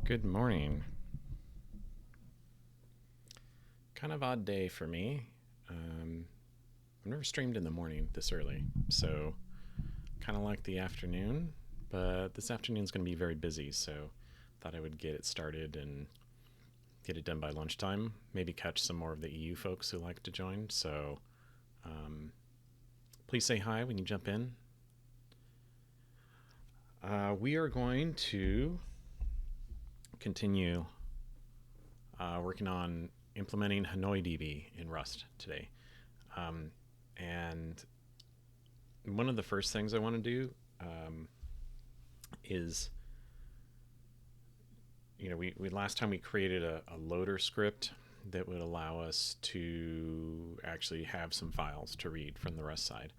Good morning. Kind of odd day for me. I've never streamed in the morning this early, so kind of like the afternoon, but this afternoon's going to be very busy, so thought I would get it started and get it done by lunchtime. Maybe catch some more of the EU folks who like to join. So please say hi when you jump in. We are going to continue working on implementing HanoiDB in Rust today. And one of the first things I want to do is, we last time we created a loader script that would allow us to actually have some files to read from the Rust side.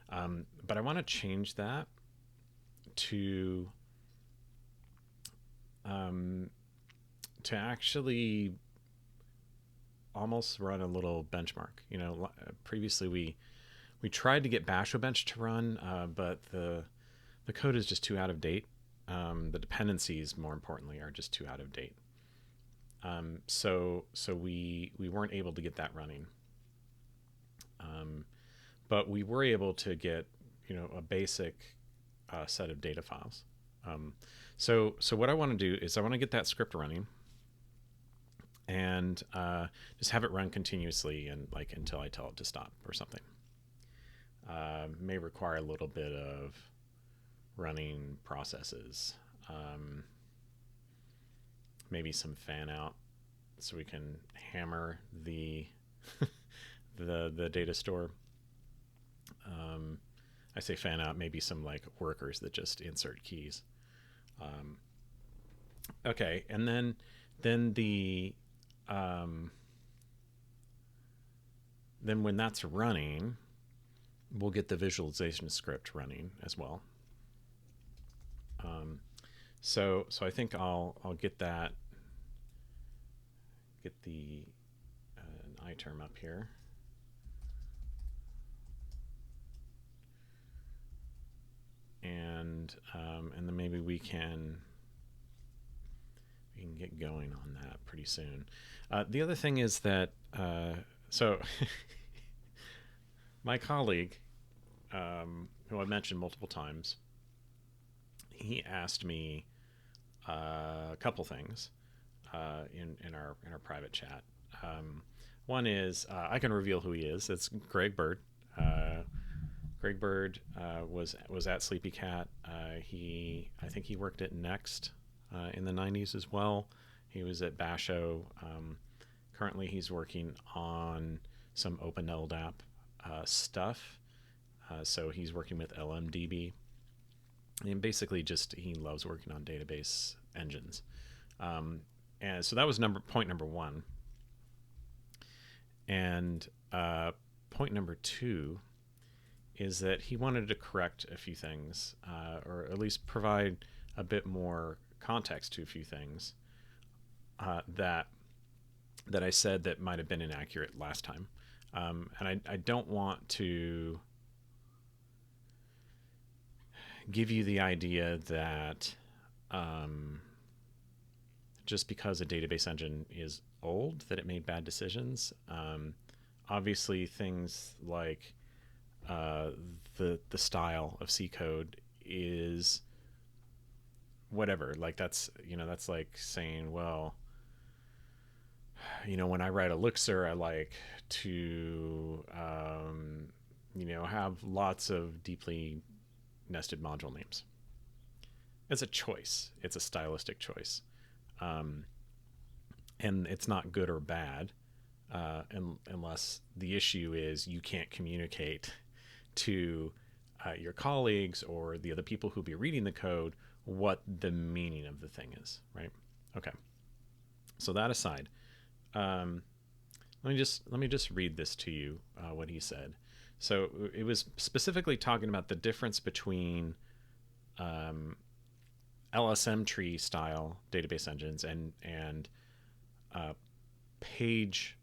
But I want to change that to actually almost run a little benchmark. Previously we tried to get Bashobench to run, but the code is just too out of date. The dependencies, more importantly, are just too out of date. So we weren't able to get that running. But we were able to get a basic set of data files. So what I want to do is I want to get that script running and just have it run continuously and until I tell it to stop or something. May require a little bit of running processes, maybe some fan out so we can hammer the the data store. I say fan out, maybe some workers that just insert keys. Okay, and then the then when that's running, we'll get the visualization script running as well. So I think I'll get the an iTerm up here. And then maybe we can get going on that pretty soon. The other thing is that so my colleague, who I've mentioned multiple times, he asked me a couple things in our private chat. One is I can reveal who he is. It's Greg Burd. Greg Burd was at Sleepy Cat. I think he worked at Next in the 90s as well. He was at Basho. Currently, he's working on some Open LDAP stuff. So he's working with LMDB. And basically he loves working on database engines. And so that was point number one. And point number two is that he wanted to correct a few things, or at least provide a bit more context to a few things that I said that might have been inaccurate last time. And I don't want to give you the idea that just because a database engine is old that it made bad decisions. Obviously things like the style of C code is whatever. That's like saying, well, when I write Elixir, I like to have lots of deeply nested module names. It's a choice. It's a stylistic choice. And it's not good or bad unless the issue is you can't communicate to your colleagues or the other people who'll be reading the code what the meaning of the thing is, right? Okay. So that aside, let me just read this to you, what he said. So it was specifically talking about the difference between LSM tree style database engines and page,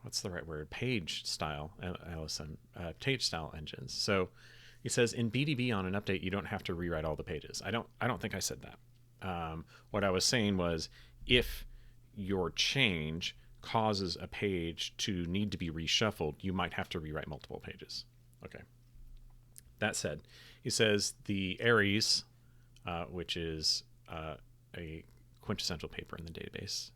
what's the right word? Page style LSM, page style engines. So He says in BDB on an update, you don't have to rewrite all the pages. I don't think I said that. What I was saying was if your change causes a page to need to be reshuffled, you might have to rewrite multiple pages. Okay. That said, he says the Aries, which is a quintessential paper in the database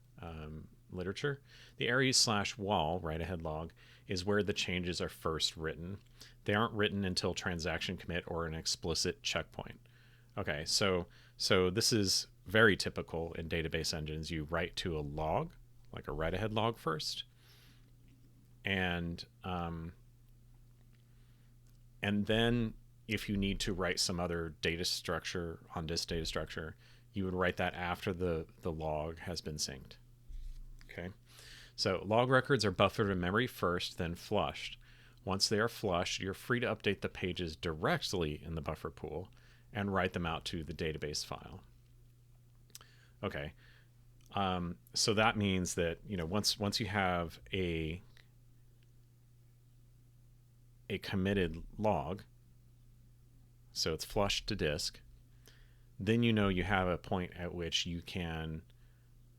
literature, the Aries/wall write-ahead log is where the changes are first written. They aren't written until transaction commit or an explicit checkpoint. Okay, so this is very typical in database engines. You write to a log, like a write-ahead log first, and then if you need to write some other data structure on this data structure, you would write that after the log has been synced. Okay, so log records are buffered in memory first, then flushed. Once they are flushed, you're free to update the pages directly in the buffer pool and write them out to the database file. Okay, so that means that once you have a committed log, so it's flushed to disk, then you have a point at which you can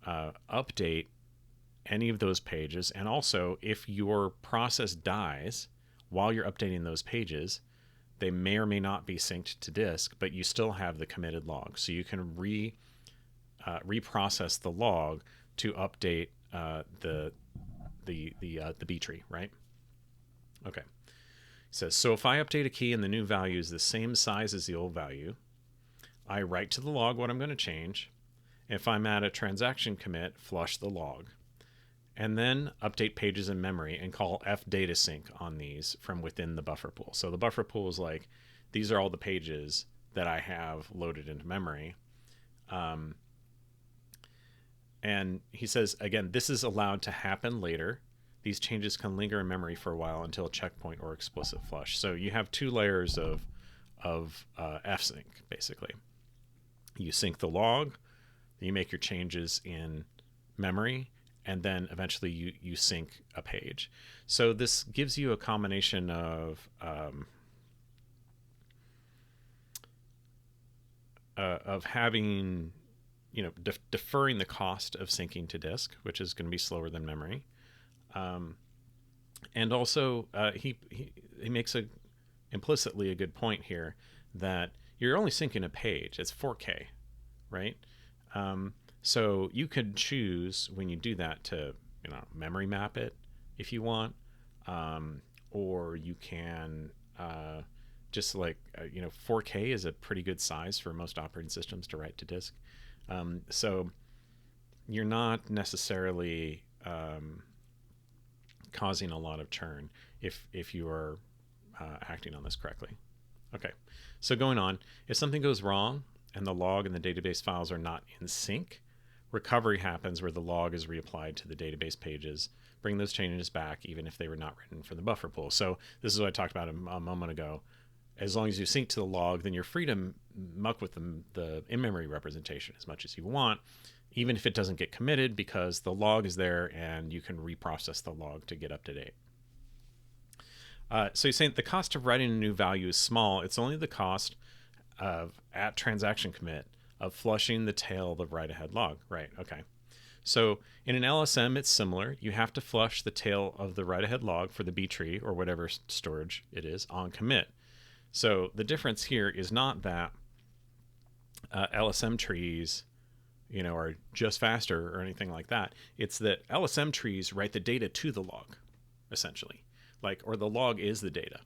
update any of those pages. And also, if your process dies while you're updating those pages, they may or may not be synced to disk, but you still have the committed log. So you can reprocess the log to update the B tree, right? Okay. It says, so if I update a key and the new value is the same size as the old value, I write to the log what I'm going to change. If I'm at a transaction commit, flush the log. And then update pages in memory and call fdatasync on these from within the buffer pool. So the buffer pool is like, these are all the pages that I have loaded into memory. And he says, again, this is allowed to happen later. These changes can linger in memory for a while until a checkpoint or explicit flush. So you have two layers of fsync, basically. You sync the log, you make your changes in memory, and then eventually you sync a page. So this gives you a combination of having, deferring the cost of syncing to disk, which is going to be slower than memory. And also he makes implicitly a good point here that you're only syncing a page. It's 4K, right? So you could choose when you do that to memory map it if you want, or you can just 4K is a pretty good size for most operating systems to write to disk. So you're not necessarily causing a lot of churn if you are acting on this correctly. Okay, so going on, if something goes wrong and the log and the database files are not in sync, recovery happens where the log is reapplied to the database pages. Bring those changes back even if they were not written for the buffer pool. So this is what I talked about a moment ago. As long as you sync to the log, then you're free to muck with the in-memory representation as much as you want, even if it doesn't get committed, because the log is there and you can reprocess the log to get up to date. So he's saying the cost of writing a new value is small. It's only the cost of, at transaction commit, of flushing the tail of the write-ahead log. Right, okay. So in an LSM, it's similar. You have to flush the tail of the write-ahead log for the B tree or whatever storage it is on commit. So the difference here is not that LSM trees are just faster or anything like that. It's that LSM trees write the data to the log, essentially. Or the log is the data.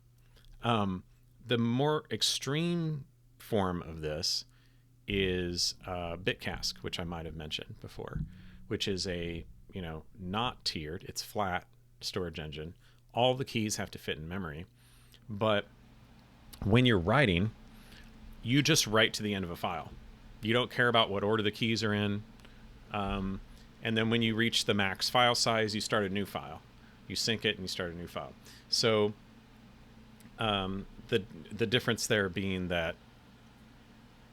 The more extreme form of this is Bitcask, which I might have mentioned before, which is a, not tiered, it's flat storage engine. All the keys have to fit in memory. But when you're writing, you just write to the end of a file. You don't care about what order the keys are in. And then when you reach the max file size, you start a new file. You sync it and you start a new file. So the difference there being that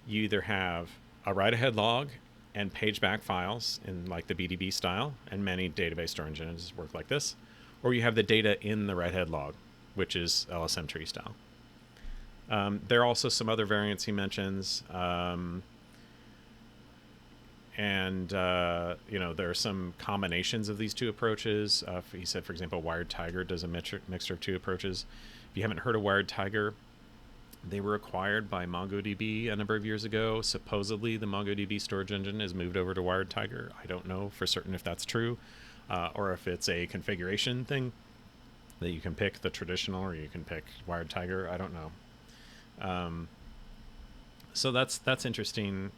you either have a write-ahead log and page-back files in like the BDB style, and many database storage engines work like this, or you have the data in the write-ahead log, which is LSM tree style. There are also some other variants he mentions. And there are some combinations of these two approaches. He said, for example, Wired Tiger does a mixture of two approaches. If you haven't heard of Wired Tiger, they were acquired by MongoDB a number of years ago. Supposedly, the MongoDB storage engine has moved over to Wired Tiger. I don't know for certain if that's true, or if it's a configuration thing that you can pick the traditional or you can pick Wired Tiger. I don't know. So that's interesting.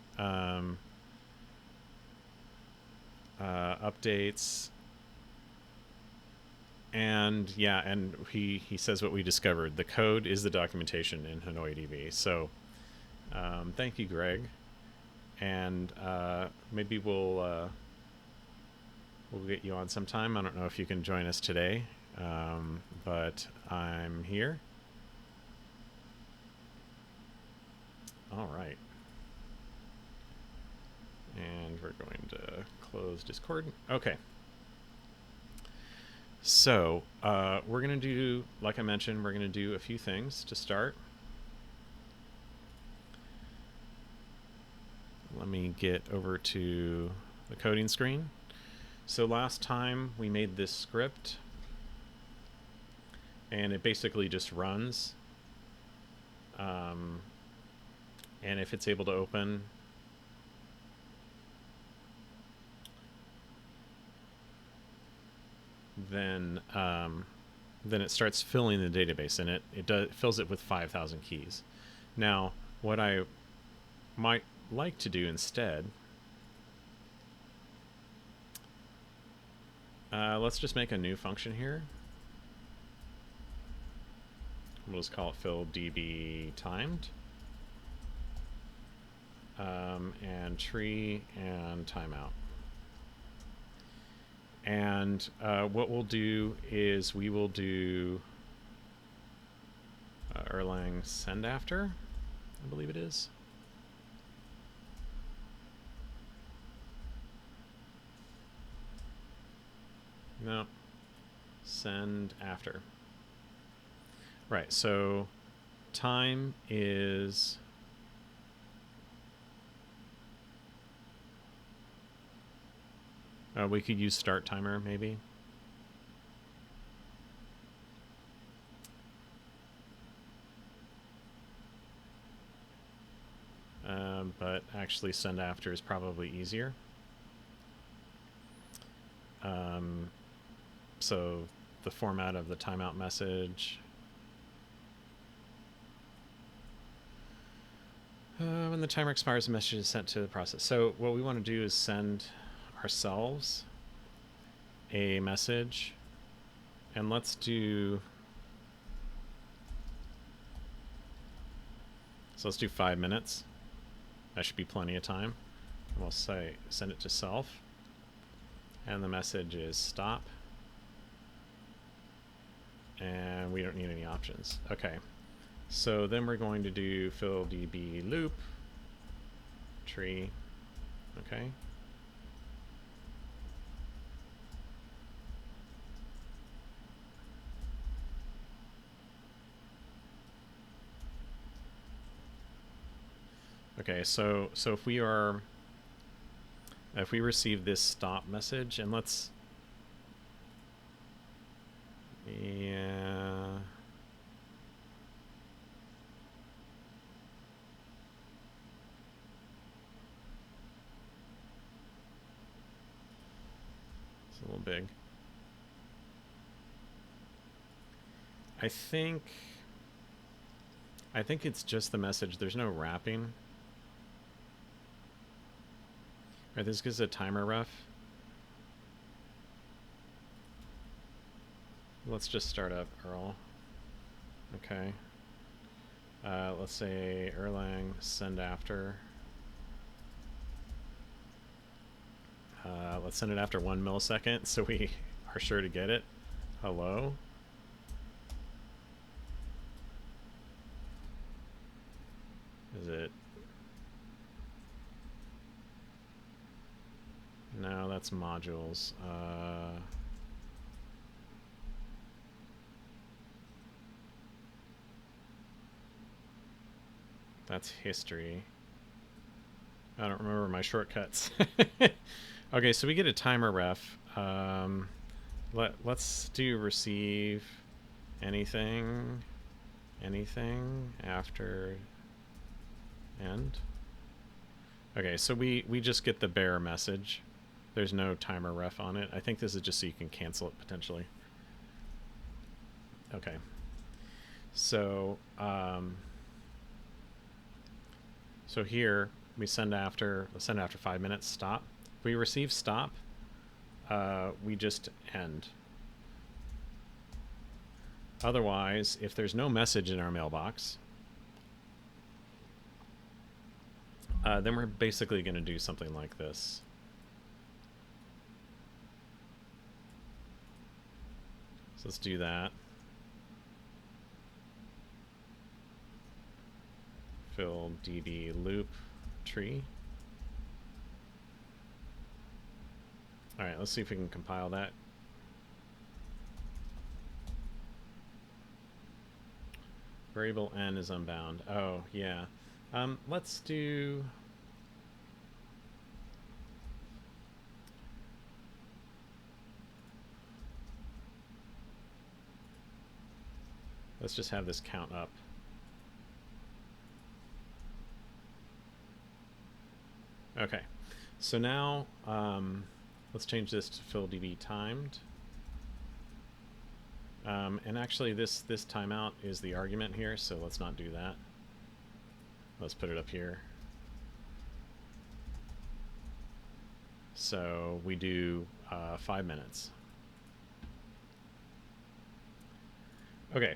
Updates, and he says what we discovered: the code is the documentation in HanoiDB. So thank you, Greg, and maybe we'll get you on sometime. I don't know if you can join us today, but I'm here. All right. And we're going to close Discord. Okay. So we're going to do, like I mentioned, we're going to do a few things to start. Let me get over to the coding screen. So last time we made this script, and it basically just runs. And if it's able to open, then it starts filling the database, and it fills it with 5,000 keys. Now, what I might like to do instead, let's just make a new function here. We'll just call it fill db timed, and tree and timeout. And what we'll do is we will do Erlang send after, I believe it is. No, send after. Right, so time is we could use start timer, maybe. But actually send after is probably easier. So the format of the timeout message. When the timer expires, the message is sent to the process. So what we want to do is send ourselves a message, and let's do 5 minutes. That should be plenty of time. And we'll say send it to self, and the message is stop, and we don't need any options. Okay, so then we're going to do fill db loop tree. Okay. Okay, so if we receive this stop message, and let's, yeah, it's a little big. I think it's just the message. There's no wrapping. All right, this gives a timer ref. Let's just start up Earl. Okay. Let's say Erlang send after. Let's send it after 1 millisecond so we are sure to get it. Hello. Is it? No, that's modules. That's history. I don't remember my shortcuts. Okay, so we get a timer ref. Let's do receive anything after end. Okay, so we just get the bare message. There's no timer ref on it. I think this is just so you can cancel it potentially. Okay. So so here we send after 5 minutes stop. If we receive stop, we just end. Otherwise, if there's no message in our mailbox, then we're basically going to do something like this. So let's do that. Fill DB loop tree. All right, let's see if we can compile that. Variable n is unbound. Oh, yeah. Let's do... Let's just have this count up. Okay, so now let's change this to fill DB timed. And actually this timeout is the argument here, so let's not do that. Let's put it up here. So we do 5 minutes. Okay.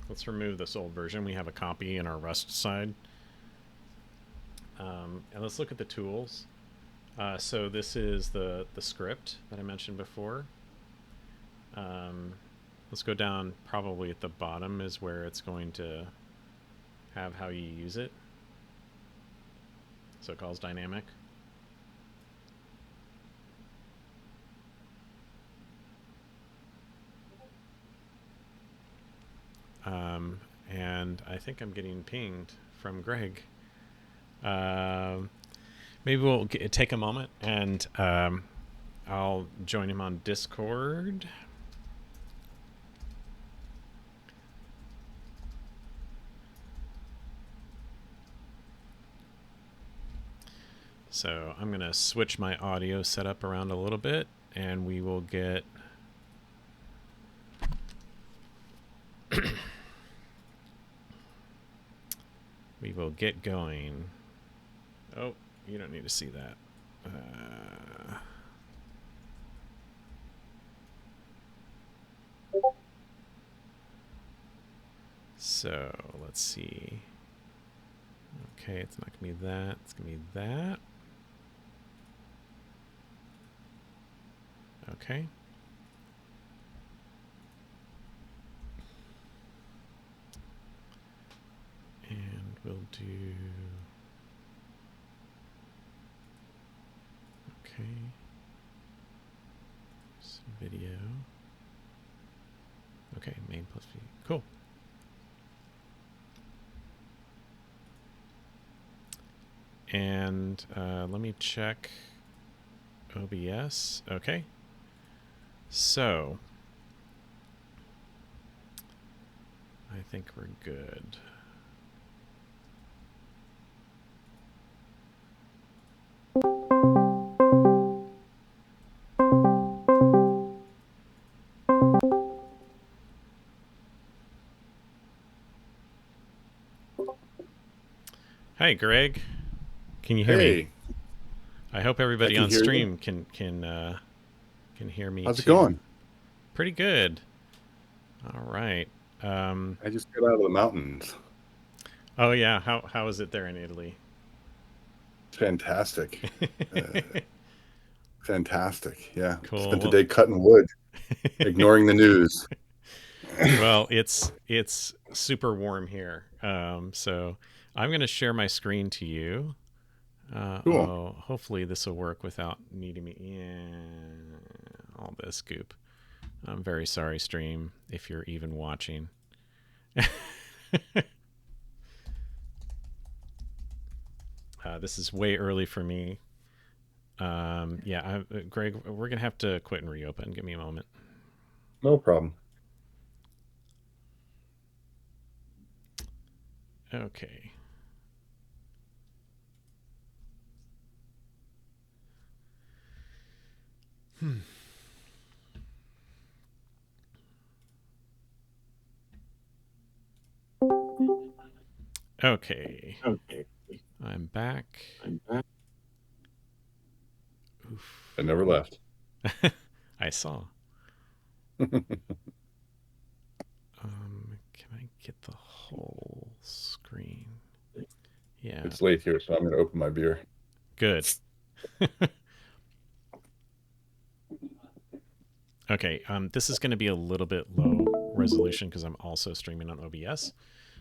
Let's remove this old version. We have a copy in our Rust side. And let's look at the tools. So this is the script that I mentioned before. Let's go down. Probably at the bottom is where it's going to have how you use it. So it calls dynamic. And I think I'm getting pinged from Greg. Maybe we'll take a moment and I'll join him on Discord. So I'm going to switch my audio setup around a little bit and we will get... we will get going. Oh, you don't need to see that. So let's see. Okay, it's not gonna be that. It's gonna be that. Okay. And we'll do... Okay. Some video. Okay, main plus V. Cool. And let me check OBS. Okay. So I think we're good. Hi, Greg. Can you hear me? I hope everybody on stream can hear me. How's it going? Pretty good. All right. I just got out of the mountains. Oh yeah, how is it there in Italy? Fantastic. Fantastic. Yeah. Cool. Spent the day cutting wood, ignoring the news. Well, it's super warm here. So I'm going to share my screen to you. Cool. Oh, hopefully this will work without needing me. Yeah, all this goop. I'm very sorry, stream, if you're even watching. This is way early for me. Yeah, Greg, we're gonna have to quit and reopen. Give me a moment. No problem. Okay. Hmm. Okay. Okay. I'm back. Oof. I never left. I saw. Can I get the whole screen? Yeah. It's late here, so I'm going to open my beer. Good. Okay. This is going to be a little bit low resolution because I'm also streaming on OBS.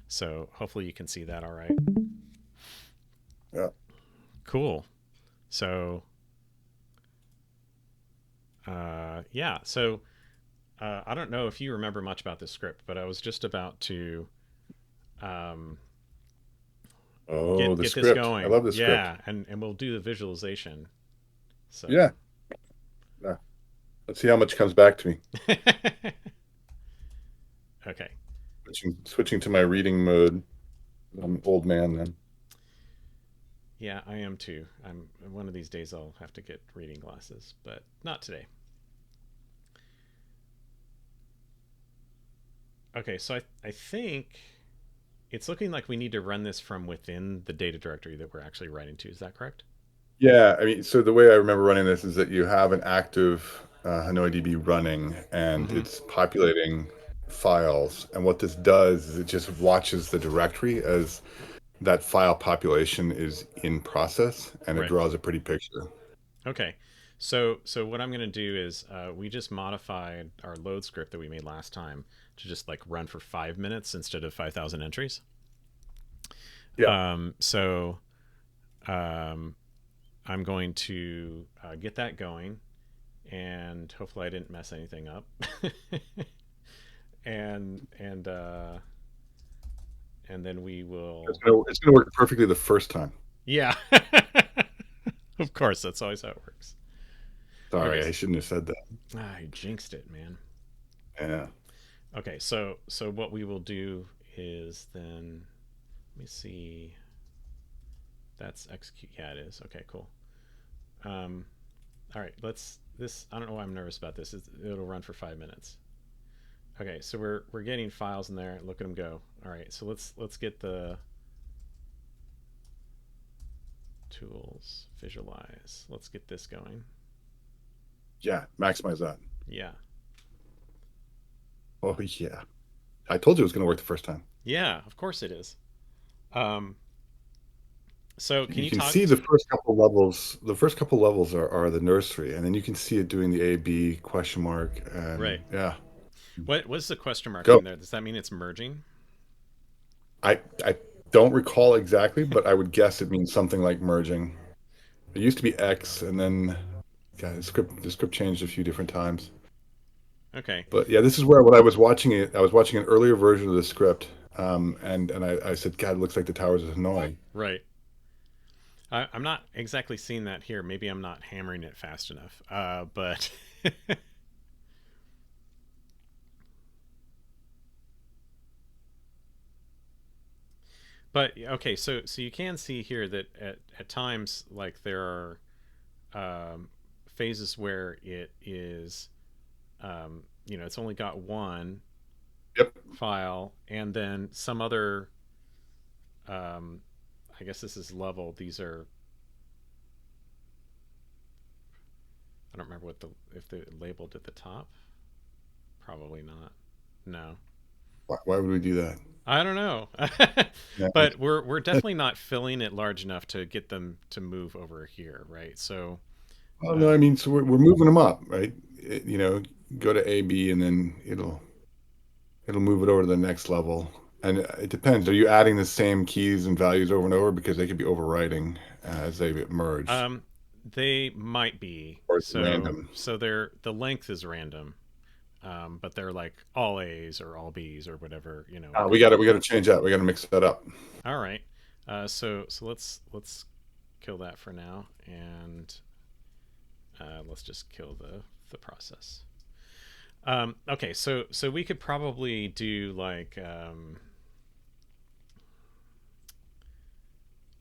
So hopefully you can see that all right. Yeah. Cool. So, yeah. So, I don't know if you remember much about this script, but I was just about to um, Oh, the get this script. I going. love the script. Yeah, and we'll do the visualization. So, Yeah. Yeah. Let's see how much comes back to me. okay. Switching to my reading mode. I'm an old man then. Yeah, I am too. I'm one of these days I'll have to get reading glasses, but not today. Okay, so I think it's looking like we need to run this from within the data directory that we're actually writing to. Is that correct? Yeah, I mean, so the way I remember running this is that you have an active HanoiDB running, and Mm-hmm. it's populating files. And what this does is it just watches the directory as that file population is in process, and it Right. draws a pretty picture. Okay. So what I'm going to do is we just modified our load script that we made last time to just like run for 5 minutes instead of 5,000 entries. Yeah. So I'm going to get that going, and hopefully I didn't mess anything up. and and uh, and then we will. It's gonna work perfectly the first time. Yeah. Of course, that's always how it works. Okay. Sorry, I shouldn't have said that. I jinxed it, man. Yeah. Okay, so what we will do is then let me see. That's execute. Yeah, it is. Okay, cool. Um, all right, let's this. I don't know why I'm nervous about this. It'll run for 5 minutes. Okay, so we're getting files in there. Look at them go. All right, so let's get the tools visualize. Let's get this going. Yeah, maximize that. Yeah. Oh yeah. I told you it was gonna work the first time. Yeah, of course it is. Um, so can You you can talk? see the first couple levels. The first couple levels are the nursery, and then you can see it doing the A B question mark, and Right. yeah. What's the question mark Go. doing there? Does that mean it's merging? I don't recall exactly, but I would guess it means something like merging. It used to be X, and then yeah, the script changed a few different times. Okay. But yeah, this is where when I was watching it, I was watching an earlier version of the script, and I said, God, it looks like the Towers of Hanoi. Right. I'm not exactly seeing that here. Maybe I'm not hammering it fast enough. But but okay. So you can see here that at times like there are phases where it is it's only got one Yep. file and then some other um, I guess this is level. These are I don't remember what the if they labeled at the top. Probably not. No. Why would we do that? I don't know. Yeah. But we're definitely not filling it large enough to get them to move over here, right? So Well, no, I mean, so we're moving them up, right? Go to A, B, and then it'll move it over to the next level. And it depends. Are you adding the same keys and values over and over because they could be overwriting as they get merged, Um, they might be. or is it So random? the length is random, but they're like all A's or all B's or whatever. It We could got to be. we got to change that. We got to mix that up. All right. So let's kill that for now, and let's just kill the process. Okay, so we could probably do like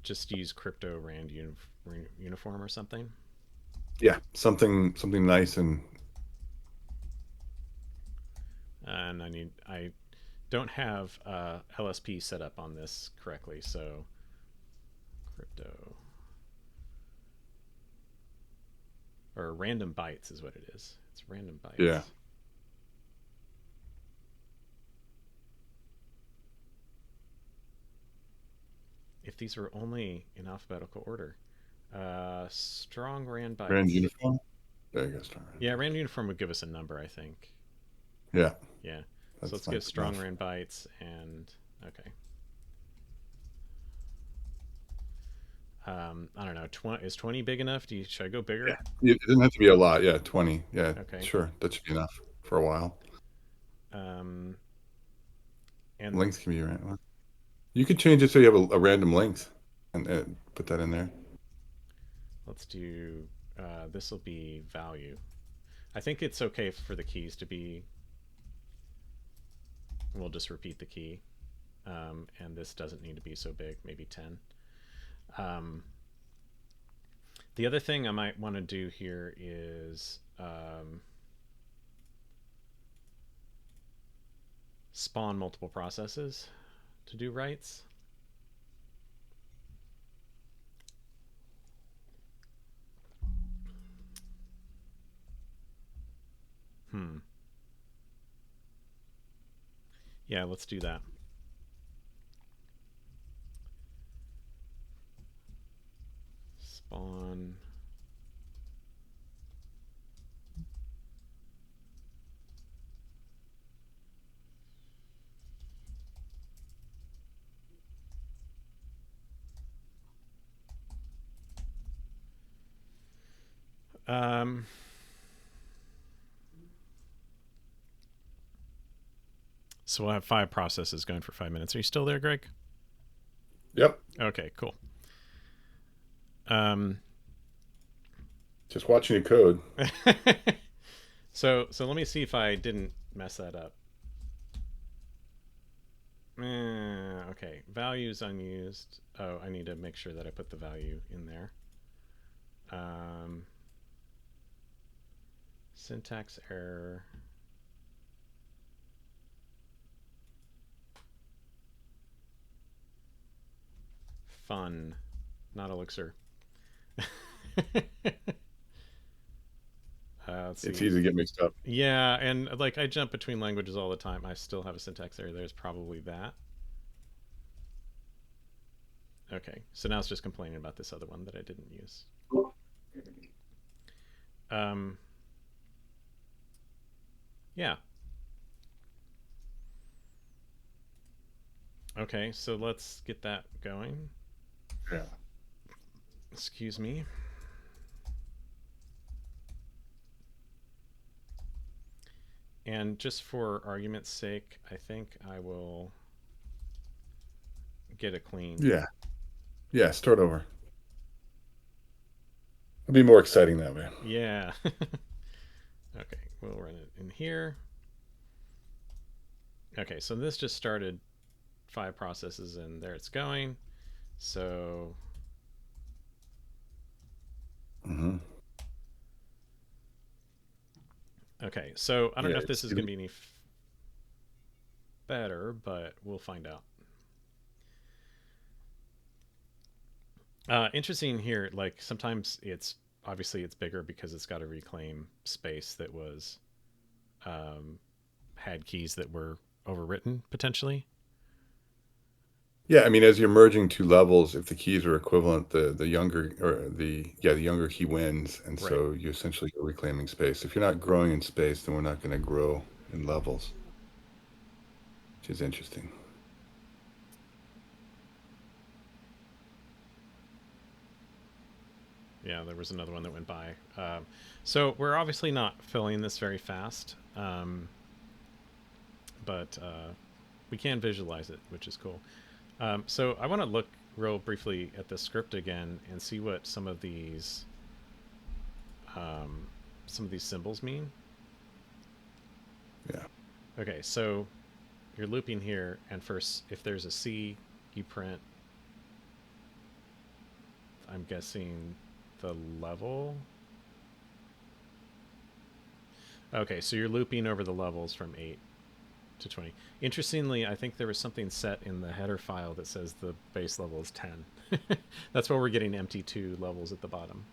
just use crypto rand uniform or something. Yeah, something nice and And I don't have LSP set up on this correctly, so crypto or random bytes is what it is. It's random yeah. bytes. If these were only in alphabetical order, strong rand Grand bytes. uniform. There you go, Star. Yeah, random uniform would give us a number, I think. Yeah, Yeah. So let's that's give nice strong enough. rand bytes and okay. I don't know. 20 is 20 big enough? Should I go Yeah, bigger? it doesn't have to be a lot. Yeah, 20. Yeah, Okay. sure, that should be enough for a while. Um, and Length can be right. You could change it so you have a random length and put that in there. let's do this will be value. I think it's okay for the keys to be. We'll just repeat the key, and this doesn't need to be so big. Maybe 10. Um, the other thing I might want to do here is spawn multiple processes to do writes. Hmm. Yeah, let's do that. Spawn. Um, so we'll have 5 processes going for 5 minutes. Are you still there, Greg? Yep. Okay, cool. Um, Just watching your code. so let me see if I didn't mess that up. Okay, values unused. Oh, I need to make sure that I put the value in there. Um, syntax error. Fun, not elixir. Let's It's see. easy to get mixed up. Yeah, and like I jump between languages all the time. I still have a syntax error. There's probably that. Okay, so now it's just complaining about this other one that I didn't use. Um, yeah. Okay, so let's get that going. Yeah. Excuse me. And just for argument's sake, I think I will get a clean. Yeah. Yeah. Start over. It'll be more exciting that way. Yeah. Okay, we'll run it in here. Okay, so this just started 5 processes and there it's going. So Hmm. okay, so I don't Yeah. know if this is going to be any better, but we'll find out. Interesting here, like sometimes it's obviously it's bigger because it's got to reclaim space that was um, had keys that were overwritten potentially. Yeah, I mean, as you're merging two levels, if the keys are equivalent, the younger or the younger key wins, and Right. so you essentially are reclaiming space. If you're not growing in space, then we're not going to grow in levels, which is interesting. Yeah, there was another one that went by. So we're obviously not filling this very fast, but we can visualize it, which is cool. So I want to look real briefly at the script again and see what some of these symbols mean. Yeah. Okay, so you're looping here, and first, if there's a C, you print, I'm guessing, the level. Okay, so you're looping over the levels from 8 to 20. Interestingly, I think there was something set in the header file that says the base level is 10. That's why we're getting empty2 levels at the bottom.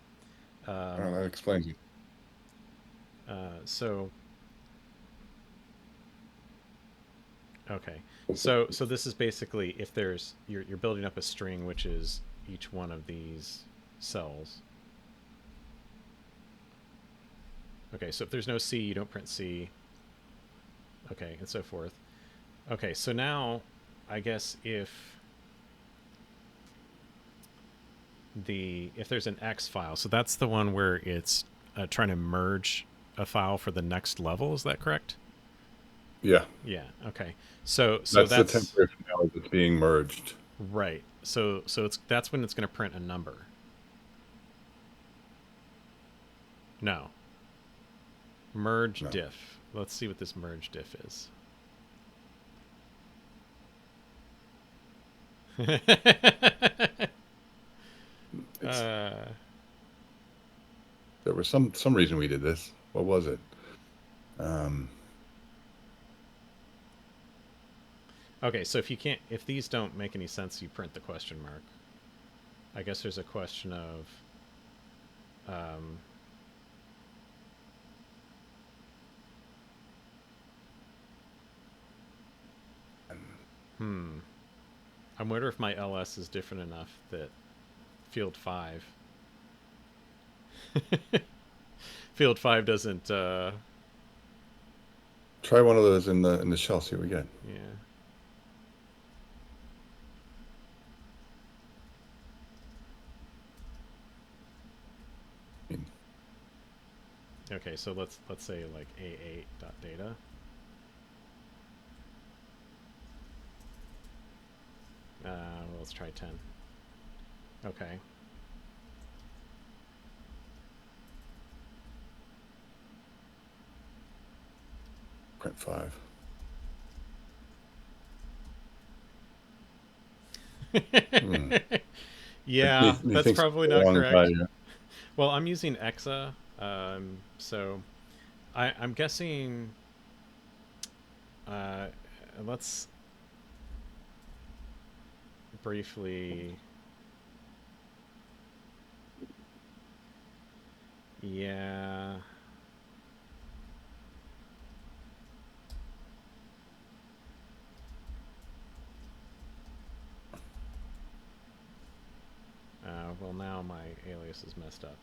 Oh, that explains it. So okay, so this is basically if there's you're building up a string, which is each one of these cells. Okay, so if there's no C, you don't print C. Okay, and so forth. Okay, so now I guess if there's an X file, so that's the one where it's trying to merge a file for the next level. Is that correct? Yeah. Yeah. Okay. So That's the temporary finale that's being merged. right. So that's when it's going to print a number. No. Merge No. diff. Let's see what this merge diff is. There was some reason we did this. What was it? Okay, so if these don't make any sense, you print the question mark. I guess there's a question of I wonder if my ls is different enough that field 5 field 5 doesn't Try one of those in the shell, see what we get. yeah. Okay, so let's say like a8.data. Let's try 10. Okay. Print 5. Yeah, that's probably not correct. Yeah. Well, I'm using exa, so I'm guessing. Let's briefly. Yeah. Well, now my alias is messed up.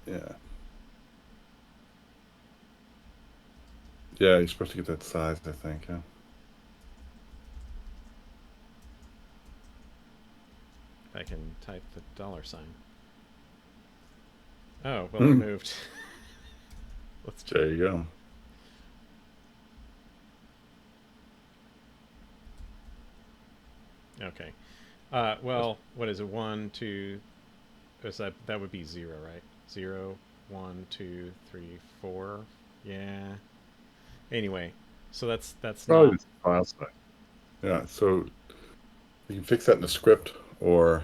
Yeah. Yeah, you're supposed to get that size, I think, yeah. I can type the $sign. Oh, well, it moved. Let's check. There you go. Okay. Well, what is it? 1, 2. Is that would be 0, right? 0, 1, 2, 3, 4. Yeah. Anyway, so that's Probably not. just file size. Yeah, so you can fix that in the script or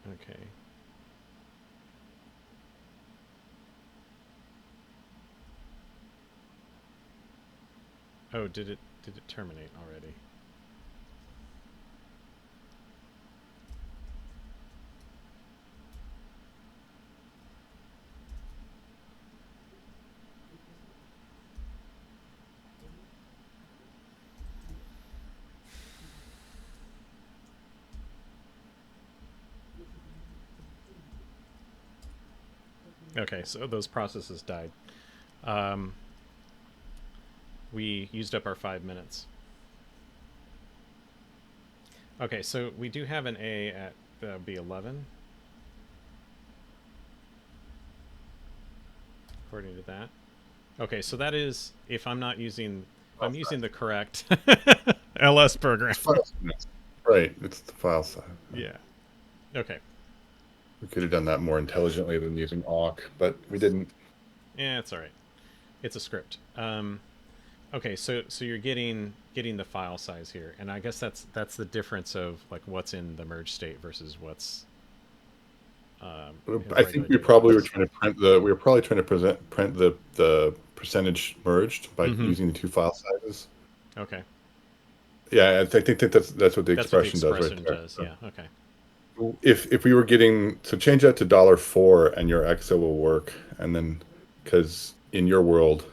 Okay. Oh, did it terminate already? Okay, so those processes died. We used up our 5 minutes. Okay, so we do have an A at B11. According to that. Okay, so that is if I'm not using, if I'm using the correct LS program. It's file size. Right, it's the file size. Yeah. Okay. We could have done that more intelligently than using awk, but we didn't. Yeah, it's all right. It's a script. Okay, so you're getting the file size here, and I guess that's the difference of like what's in the merge state versus what's. I think we probably were trying to print the. We were probably trying to print the percentage merged by using the two file sizes. Okay. Yeah, I think that's what the expression does right there. Does. Yeah. Okay. If we were getting, so change that to $4 and your EXO will work, and then because in your world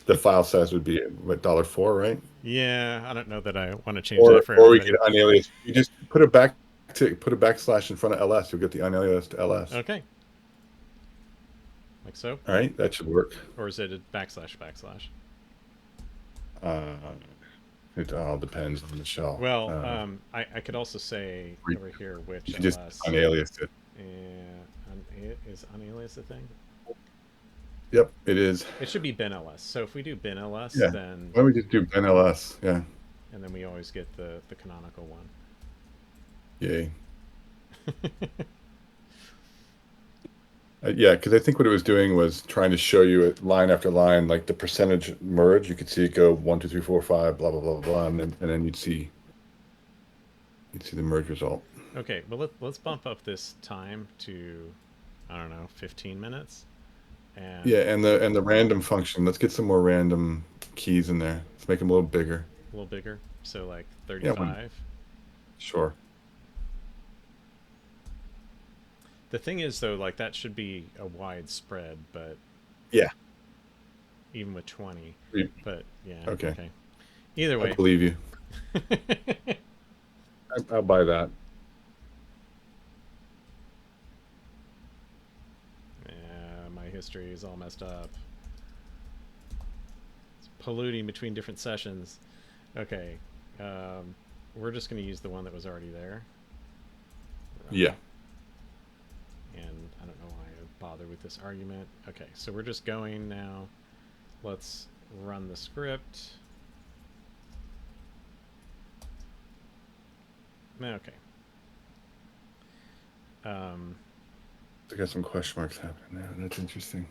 the file size would be what, $4, right? Yeah, I don't know that I want to change that for or we everybody. could unalias. You just put a backslash in front of ls. You'll get the unaliased ls. Okay. Like so. All right, that should work. Or is it a backslash? It all depends on the shell. Well, I could also say over here which you just ls. Unaliased it. Is unalias a thing? Yep, it is. It should be bin ls. So if we do bin ls, Yeah. then Why don't we just do bin ls? Yeah. And then we always get the canonical one. Yay. Yeah, because I think what it was doing was trying to show you it line after line, like the percentage merge. You could see it go 1, 2, 3, 4, 5, blah blah blah blah, blah, and then you'd see the merge result. Okay, well let's bump up this time to, I don't know, 15 minutes. And yeah, and the random function. Let's get some more random keys in there. Let's make them a little bigger. A little bigger, so like 35. Yeah, sure. The thing is, though, like that should be a wide spread, but yeah, even with 20, but yeah, okay. Either way, I believe you. I'll buy that. Yeah, my history is all messed up. It's polluting between different sessions. Okay, we're just going to use the one that was already there. Yeah. And I don't know why I would bother with this argument. Okay, so we're just going now. Let's run the script. Okay. I got some question marks happening there. That's interesting.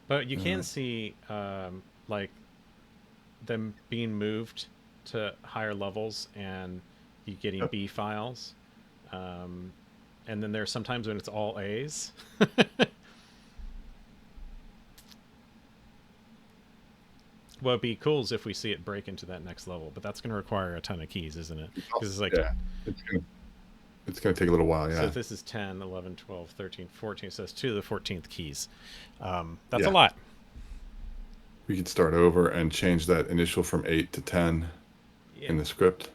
But you can see like them being moved to higher levels and you getting B files. And then there's sometimes when it's all A's. What would be cool is if we see it break into that next level, but that's going to require a ton of keys, isn't it? Because it's like, yeah, it's going to take a little while, yeah. So if this is 10, 11, 12, 13, 14, so it's 2 to the 14th keys. That's a lot. We could start over and change that initial from 8 to 10 in the script.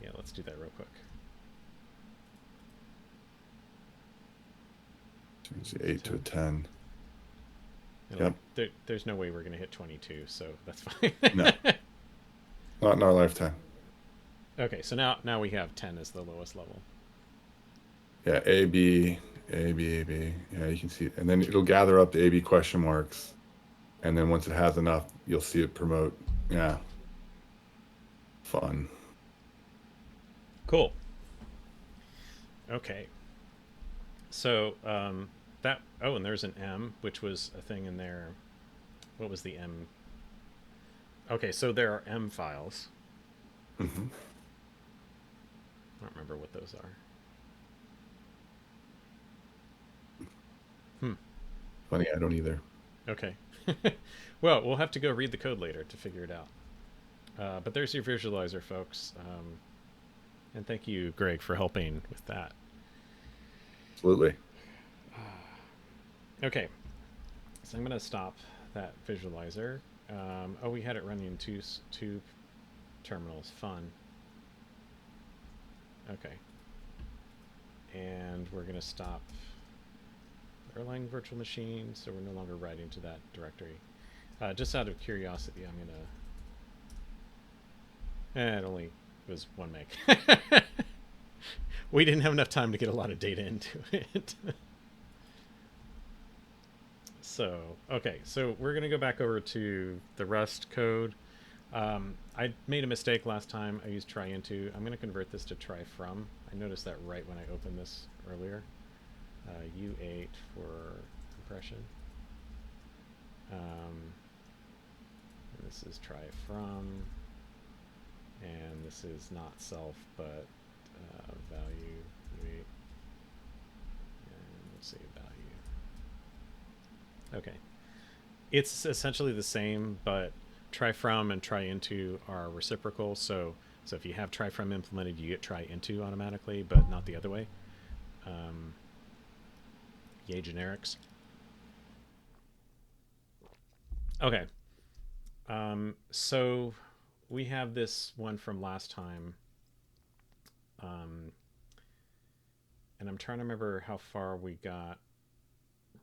Yeah, let's do that real quick. Change the 8 to a 10. Yep. There's no way we're going to hit 22, so that's fine. No. Not in our lifetime. Okay, so now we have 10 as the lowest level. Yeah, A, B, A, B, A, B. Yeah, you can see it. And then it'll gather up the A, B question marks. And then once it has enough, you'll see it promote. Yeah. Fun. Cool. Okay. So, and there's an M, which was a thing in there. What was the M? Okay, so there are M files. Mm-hmm. I don't remember what those are. Funny, I don't either. Okay. Well, we'll have to go read the code later to figure it out. But there's your visualizer, folks. And thank you, Greg, for helping with that. Absolutely. Okay. So I'm going to stop that visualizer. We had it running two terminals. Fun. Okay. and we're going to stop Erlang virtual machine, so we're no longer writing to that directory. Just out of curiosity, I'm going to... it only was 1 meg. We didn't have enough time to get a lot of data into it. So, okay, so we're going to go back over to the Rust code. I made a mistake last time. I used try into. I'm going to convert this to try from. I noticed that right when I opened this earlier. U8 for compression. And this is try from. And this is not self, but value U8. And let's see, value. Okay. It's essentially the same, but try from and try into are reciprocal. So if you have try from implemented, you get try into automatically, but not the other way. Yay generics. Okay. So we have this one from last time. And I'm trying to remember how far we got.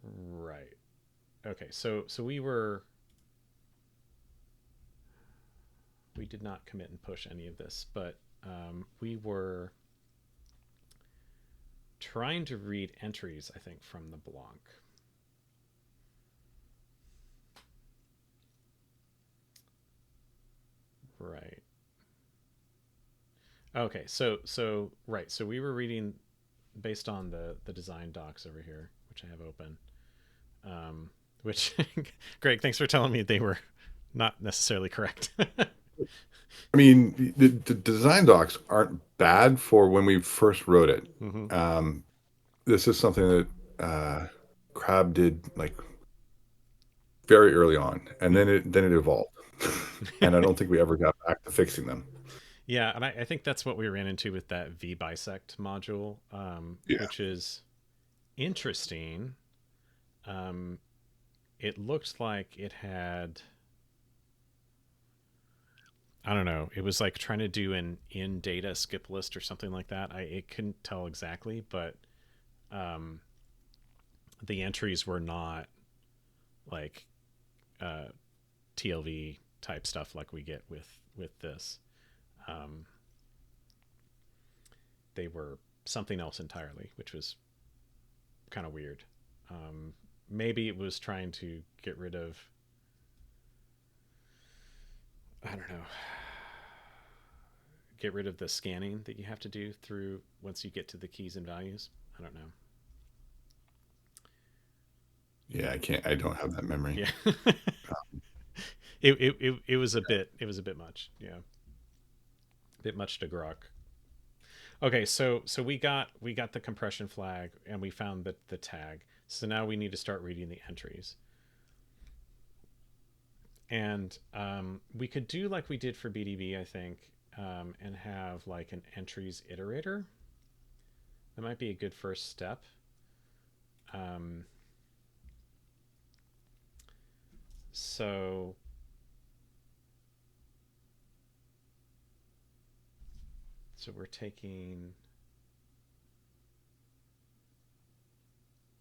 Right. Okay. So we did not commit and push any of this, but we were trying to read entries, I think, from the block. Right. Okay, so right, so we were reading based on the design docs over here, which I have open. Which Greg, thanks for telling me they were not necessarily correct. I mean, the design docs aren't bad for when we first wrote it. Mm-hmm. This is something that Crab did like very early on, and then it evolved, and I don't think we ever got back to fixing them. Yeah, and I think that's what we ran into with that V bisect module, Yeah, which is interesting. Um, it looked like it had, I don't know, it was like trying to do an in data skip list or something like that. It couldn't tell exactly, but um, the entries were not like uh, TLV type stuff like we get with this. Um, they were something else entirely, which was kind of weird. Um, Maybe it was trying to get rid of, I don't know, get rid of the scanning that you have to do through once you get to the keys and values. I don't know. yeah, I can't. I don't have that memory. Yeah. It was a bit much. Yeah. A bit much to grok. Okay, so we got the compression flag and we found the tag. So now we need to start reading the entries. And we could do like we did for BDB, I think, and have like an entries iterator. That might be a good first step. Um, so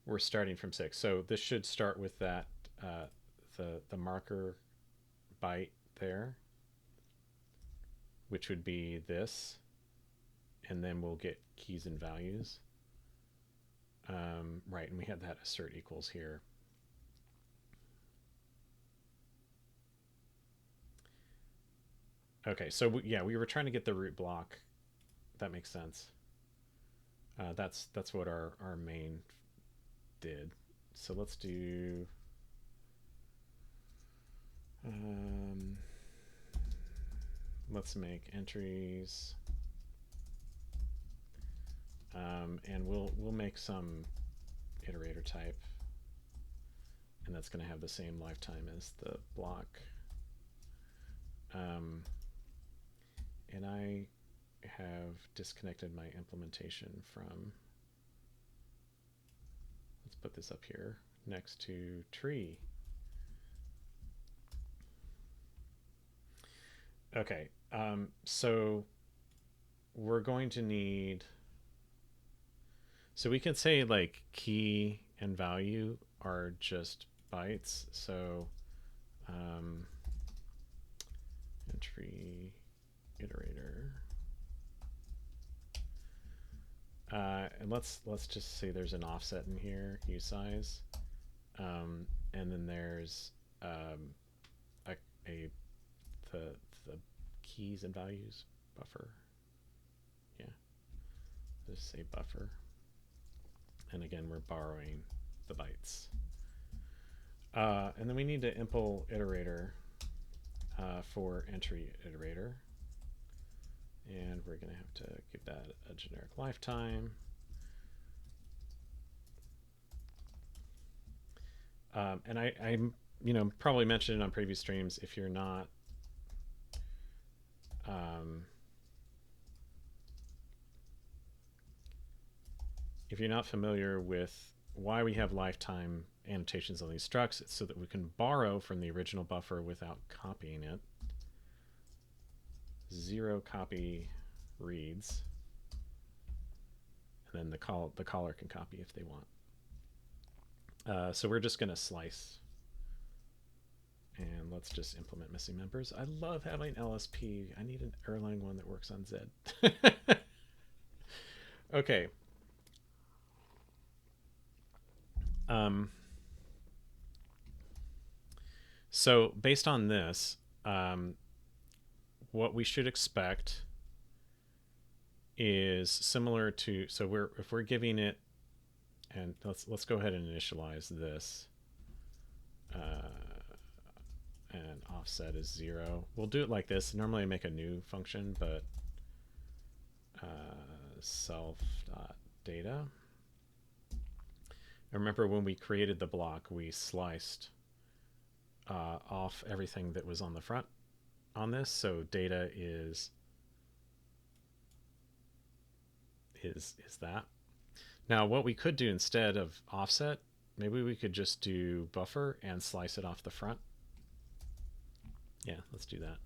we're starting from 6. So this should start with that the marker byte there, which would be this, and then we'll get keys and values. Right, and we had that assert equals here. Okay, so we were trying to get the root block. That makes sense. That's what our main did. So let's do. Let's make entries, and we'll make some iterator type, and that's going to have the same lifetime as the block. And I have disconnected my implementation from. Let's put this up here next to tree. Okay, so we're going to need. So we could say like key and value are just bytes. So um, entry iterator. And let's just say there's an offset in here, usize, and then there's a, a the keys and values buffer. Yeah, just say buffer, and again we're borrowing the bytes. And then we need to impl iterator for entry iterator. And we're going to have to give that a generic lifetime. And I probably mentioned it on previous streams. If you're not familiar with why we have lifetime annotations on these structs, it's so that we can borrow from the original buffer without copying it. Zero copy reads, and then the caller can copy if they want. So we're just going to slice, and let's just implement missing members. I love having LSP. I need an Erlang one that works on Z. Okay. So based on this, what we should expect is similar to, so if we're giving it, and let's go ahead and initialize this, and offset is 0. We'll do it like this. Normally I make a new function, but self.data. Remember when we created the block, we sliced off everything that was on the front on this, so data is that. Now what we could do instead of offset, maybe we could just do buffer and slice it off the front. Yeah, let's do that.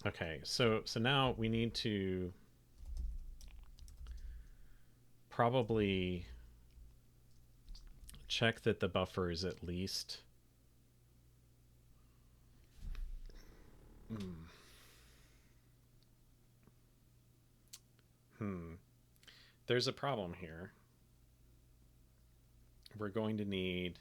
Okay, so now we need to probably check that the buffer is at least There's a problem here. We're going to need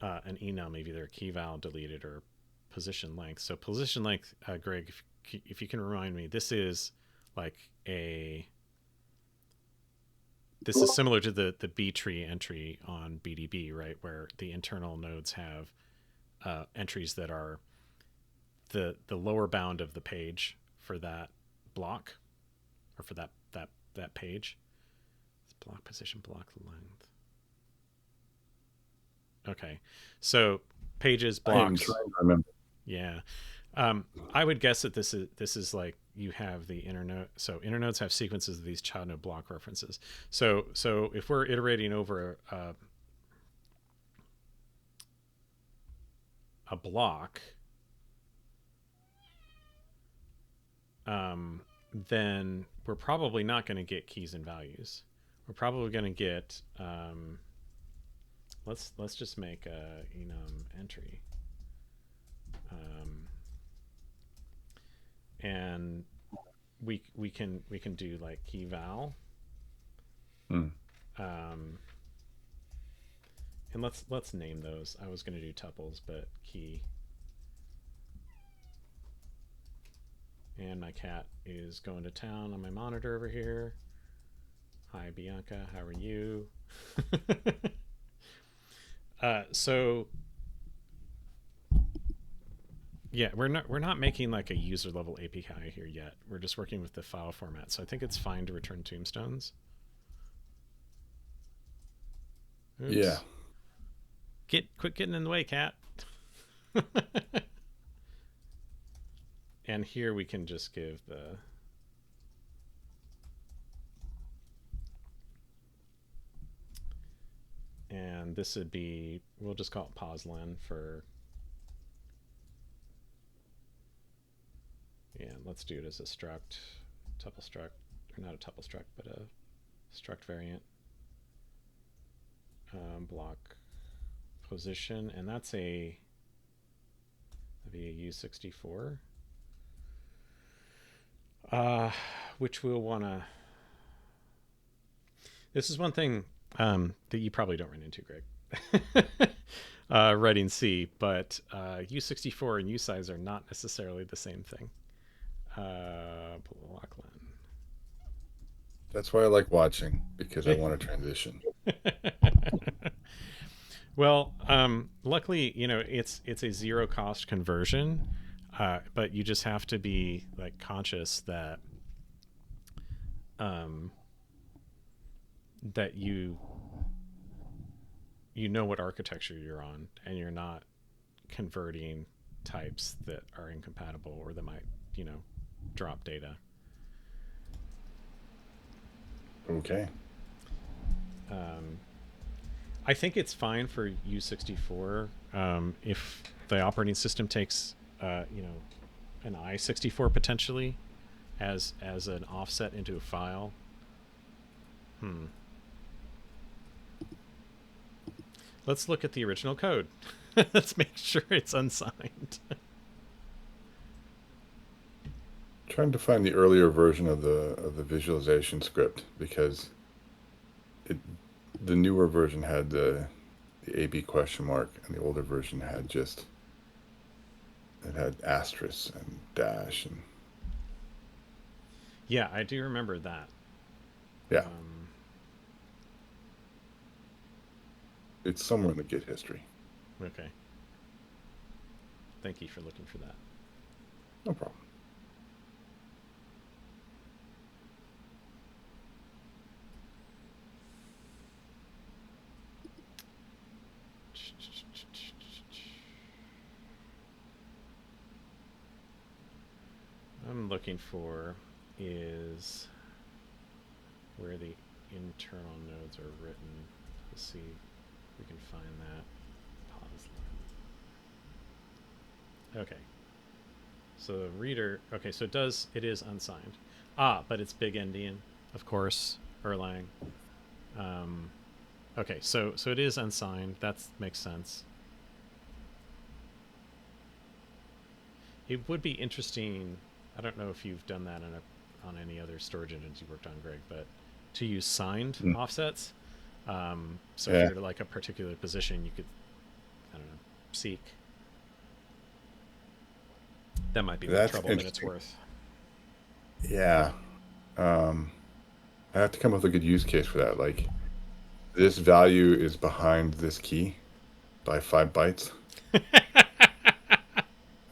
an enum, either key val deleted or position length. So position length, Greg, if you can remind me, this is like this is similar to the B tree entry on BDB, right? Where the internal nodes have entries that are the lower bound of the page for that block, or for that page. It's block position, block length. Okay, so pages, blocks. I am trying to remember. Yeah, I would guess that this is like you have the internode. So internodes have sequences of these child node block references. So if we're iterating over a block, then we're probably not going to get keys and values. We're probably going to get let's just make a enum entry, and we can do like key val, and let's name those. I was going to do tuples, but key. And my cat is going to town on my monitor over here. Hi, Bianca. How are you? So yeah, we're not making like a user level API here yet. We're just working with the file format. So I think it's fine to return tombstones. Oops. Yeah. Quit getting in the way, cat. And here we can just give the and this would be, we'll just call it poslen for Yeah, let's do it as a struct, tuple struct, or not a tuple struct, but a struct variant. Block position, and that'd be a U64, which we'll want to. This is one thing that you probably don't run into, Greg. Writing C, but U64 and usize are not necessarily the same thing. Lachlan. That's why I like watching, because I want to transition. Well, luckily, it's a zero cost conversion, but you just have to be like conscious that that you know what architecture you're on, and you're not converting types that are incompatible or that might drop data. Okay. I think it's fine for U64 if the operating system takes an I64 potentially as an offset into a file. Let's look at the original code. Let's make sure it's unsigned. Trying to find the earlier version of the visualization script, because the newer version had the AB question mark, and the older version had it had asterisk and dash and Yeah, I do remember that. yeah. It's somewhere in the Git history. Okay. Thank you for looking for that. No problem. I'm looking for is where the internal nodes are written. Let's see if we can find that. Pause line. Okay. So the reader, okay, so it is unsigned. But it's big endian, of course, Erlang. Okay, so it is unsigned. That makes sense. It would be interesting. I don't know if you've done that on any other storage engines you worked on, Greg, but to use signed offsets. So if you're like a particular position, you could, I don't know, seek. That might be more trouble than it's worth. Yeah. I have to come up with a good use case for that. Like, this value is behind this key by 5 bytes.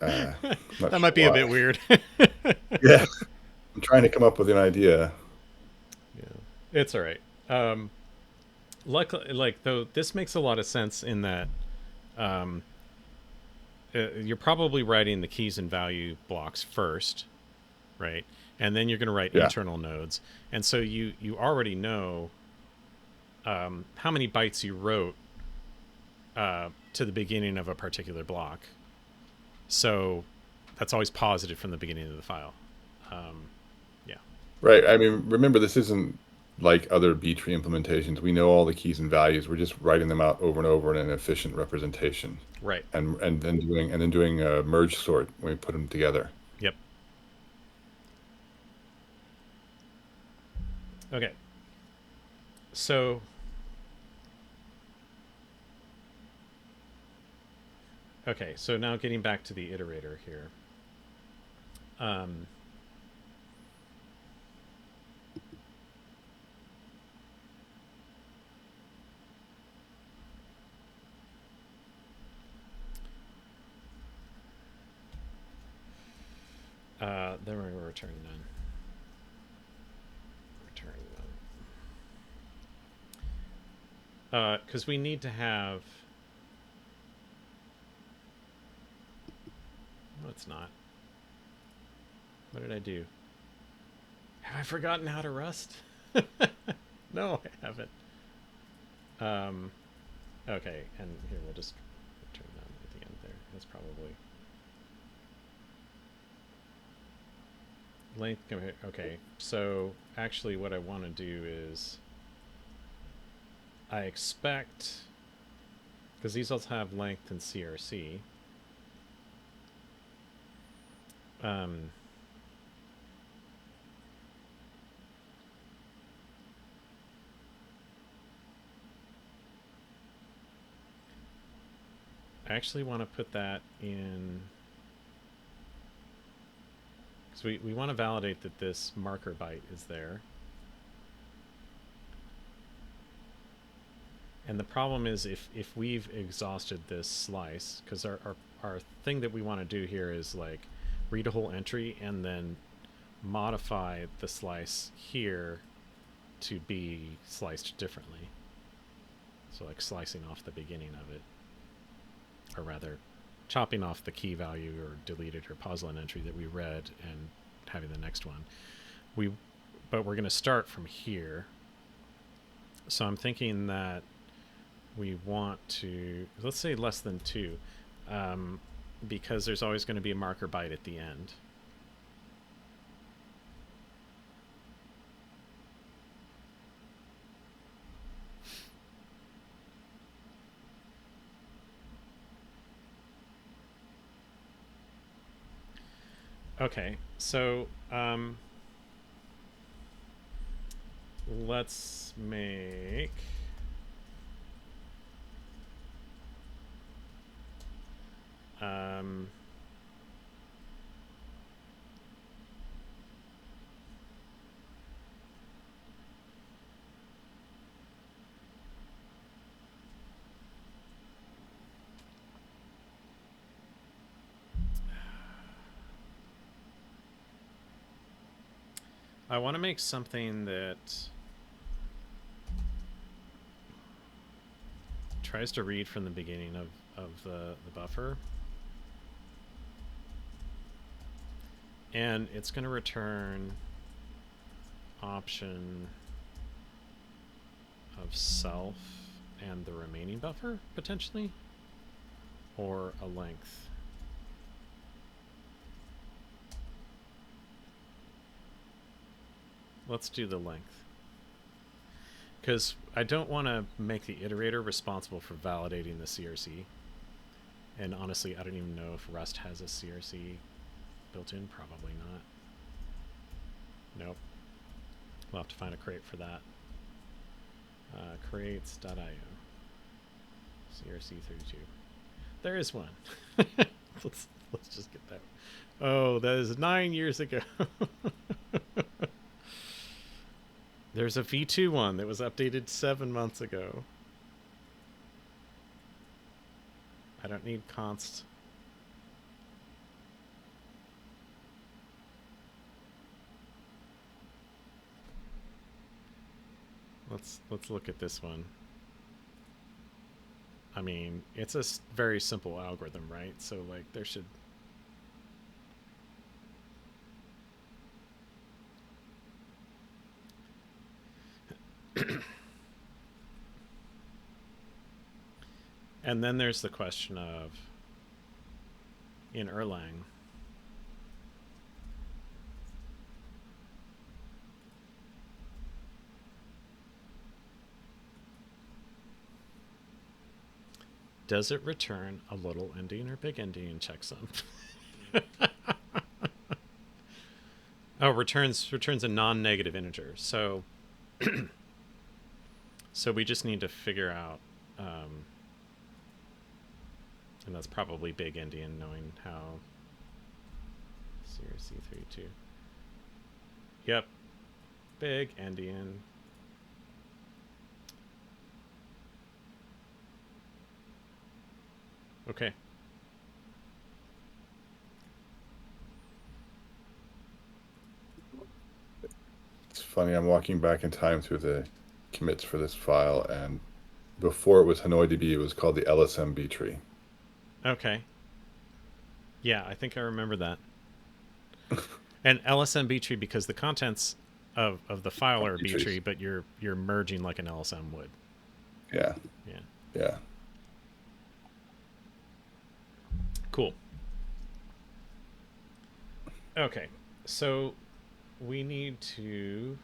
That might be a bit weird. Yeah. I'm trying to come up with an idea. Yeah, it's all right. Luckily, though, this makes a lot of sense in that you're probably writing the keys and value blocks first, right? And then you're going to write internal nodes. And so you already know how many bytes you wrote to the beginning of a particular block. So that's always positive from the beginning of the file. Yeah. Right. I mean, remember, this isn't like other B tree implementations. We know all the keys and values. We're just writing them out over and over in an efficient representation. Right. And then doing a merge sort when we put them together. Yep. Okay. So now getting back to the iterator here. Then we're going to return none. Return none. Because we need to have... No, it's not. What did I do? Have I forgotten how to Rust? No, I haven't. Okay, and here we'll just return none at the end there. That's probably... length. Okay, so actually, what I want to do is I expect, because these also have length and CRC. Um, I actually want to put that in, because we want to validate that this marker byte is there. And the problem is if we've exhausted this slice, because our thing that we want to do here is like read a whole entry and then modify the slice here to be sliced differently. So like slicing off the beginning of it, or rather chopping off the key value or deleted or pause-line entry that we read and having the next one. But we're going to start from here. So I'm thinking that we want to, let's say less than 2, because there's always going to be a marker byte at the end. Okay, so let's make I want to make something that tries to read from the beginning of the buffer. And it's going to return option of self and the remaining buffer, potentially, or a length. Let's do the length. Because I don't want to make the iterator responsible for validating the CRC. And honestly, I don't even know if Rust has a CRC built in. Probably not. Nope. We'll have to find a crate for that. Crates.io. CRC32. There is one. let's just get that. Oh, that is 9 years ago. There's a V2 one that was updated 7 months ago. I don't need const. Let's look at this one. I mean, it's a very simple algorithm, right? So like there should and then there's the question of in Erlang, does it return a little endian or big endian checksum? Oh, returns a non-negative integer. So so we just need to figure out, and that's probably big endian, knowing how CRC32. Yep, big endian. Okay. It's funny, I'm walking back in time through the commits for this file, and before it was HanoiDB, it was called the LSMB tree. Okay. Yeah, I think I remember that. And LSM tree because the contents of the file are a B tree, but you're merging like an LSM would. Yeah. Yeah. Yeah. Cool. Okay. So we need to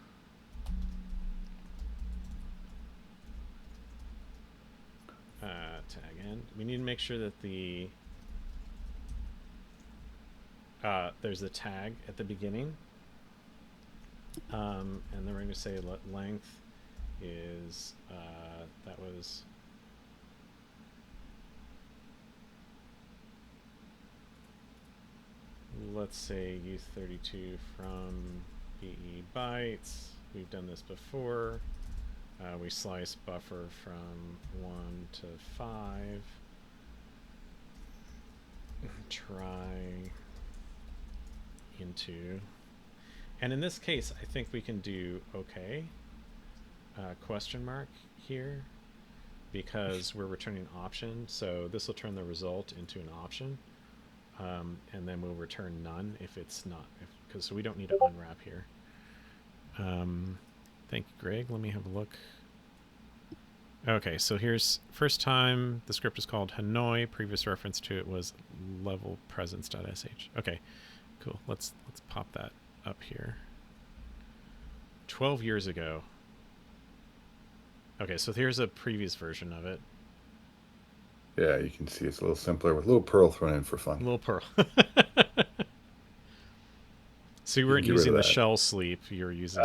tag in. We need to make sure that the there's a tag at the beginning, and then we're going to say length is that was let's say u32 from BE bytes. We've done this before. We slice buffer from 1 to 5. Try into. And in this case, I think we can do okay. Question mark here, because we're returning an option. So this will turn the result into an option. And then we'll return none if it's not, because we don't need to unwrap here. Thank you, Greg. Let me have a look. Okay, so here's first time the script is called Hanoi. Previous reference to it was levelpresence.sh. Okay, cool. Let's pop that up here. 12 years ago. Okay, so here's a previous version of it. Yeah, you can see it's a little simpler with a little Perl thrown in for fun. Little Perl. So you weren't using the shell sleep. You were using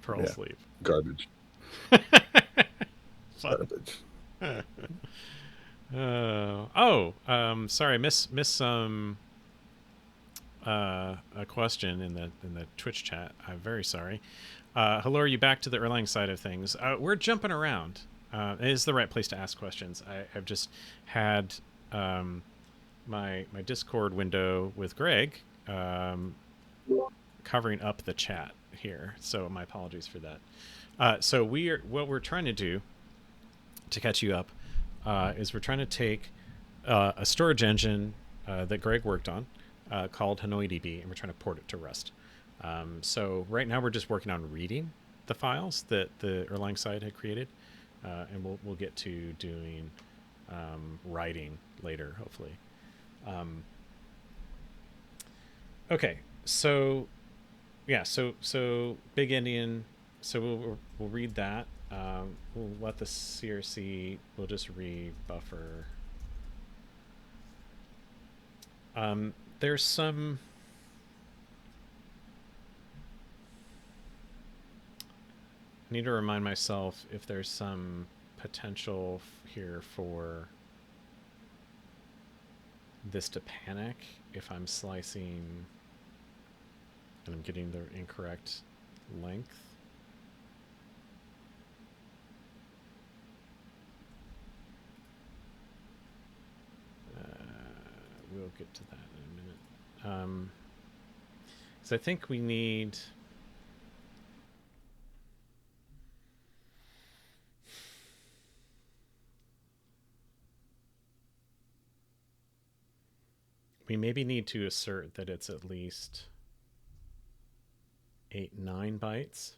Perl sleep. Garbage. Garbage. Sorry, miss a question in the Twitch chat. I'm very sorry. Hello, are you back to the Erlang side of things? We're jumping around. It is the right place to ask questions. I've just had my Discord window with Greg covering up the chat here, so my apologies for that. So what we're trying to do to catch you up is we're trying to take a storage engine that Greg worked on called HanoiDB, and we're trying to port it to Rust. So right now we're just working on reading the files that the Erlang side had created, and we'll get to doing writing later, hopefully. Okay, so yeah, so Big Endian. So we'll read that. We'll let the CRC. We'll just rebuffer. There's some. I need to remind myself if there's some potential here for this to panic if I'm slicing and I'm getting the incorrect length. We'll get to that in a minute. So I think we need... We maybe need to assert that it's at least 8-9 bytes.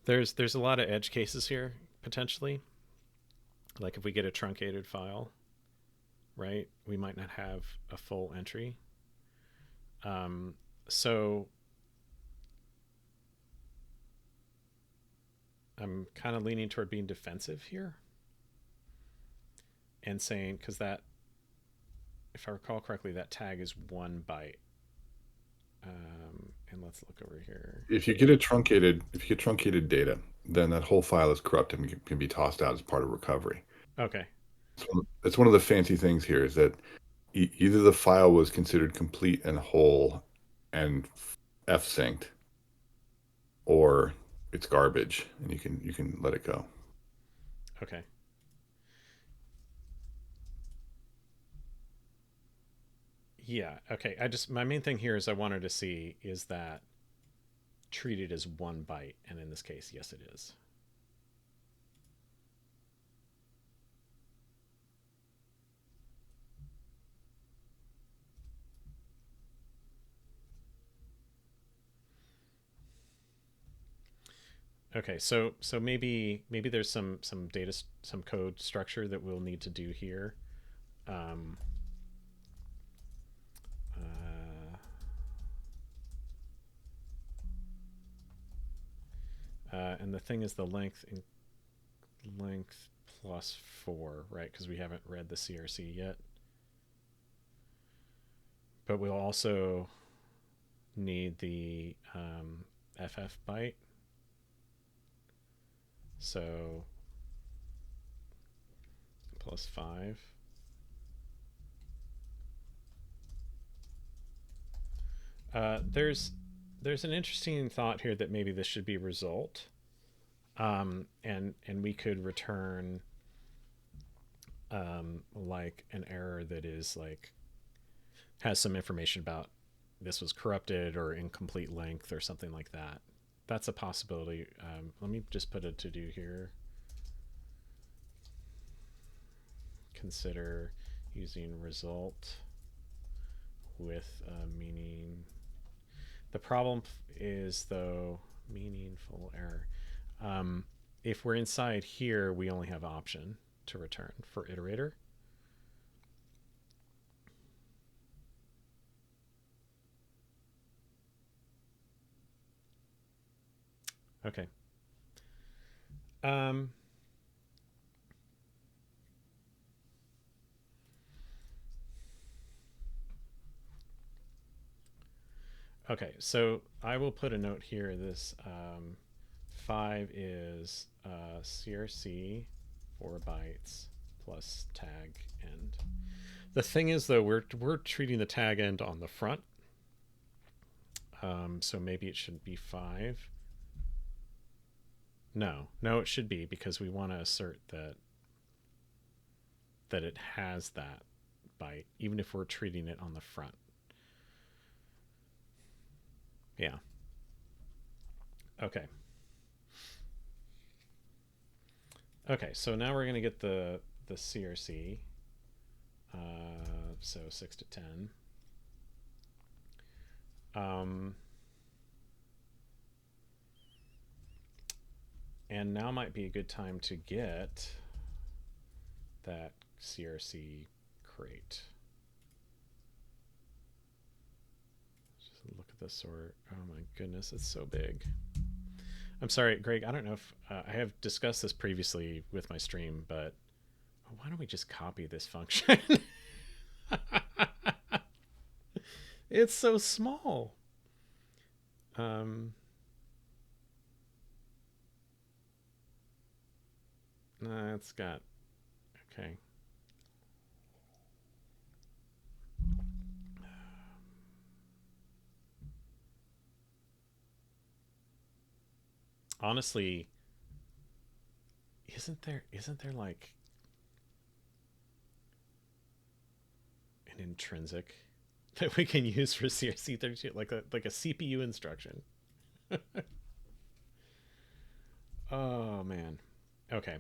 There's a lot of edge cases here, potentially. Like if we get a truncated file, right, we might not have a full entry. So I'm kind of leaning toward being defensive here and saying, because that, if I recall correctly, that tag is 1 byte. And let's look over here. If you get truncated data, then that whole file is corrupted and can be tossed out as part of recovery. Okay. That's one of the fancy things here is that either the file was considered complete and whole and f-synced, or it's garbage and you can let it go. Okay. Yeah, okay. My main thing here is I wanted to see, is that treated as 1 byte? And in this case, yes, it is. Okay, so maybe there's some data some code structure that we'll need to do here. Um, uh, and the thing is the length plus 4, right? Because we haven't read the CRC yet. But we'll also need the FF byte. So plus 5. There's an interesting thought here that maybe this should be result, and we could return like an error that is like has some information about this was corrupted or incomplete length or something like that. That's a possibility. Let me just put a to do here. Consider using result with meaning. The problem is though meaningful error. If we're inside here, we only have option to return for iterator. Okay. Um, okay, so I will put a note here. This 5 is CRC 4 bytes plus tag end. The thing is, though, we're treating the tag end on the front, so maybe it shouldn't be 5. No, it should be because we want to assert that it has that byte, even if we're treating it on the front. Yeah. Okay. Okay, so now we're gonna get the CRC. So 6 to 10. And now might be a good time to get that CRC crate. Just look at the sort. Oh my goodness, it's so big. I'm sorry, Greg. I don't know if I have discussed this previously with my stream, but why don't we just copy this function? It's so small. It's got okay. Honestly, isn't there like an intrinsic that we can use for CRC32, like a CPU instruction? Oh man. Okay.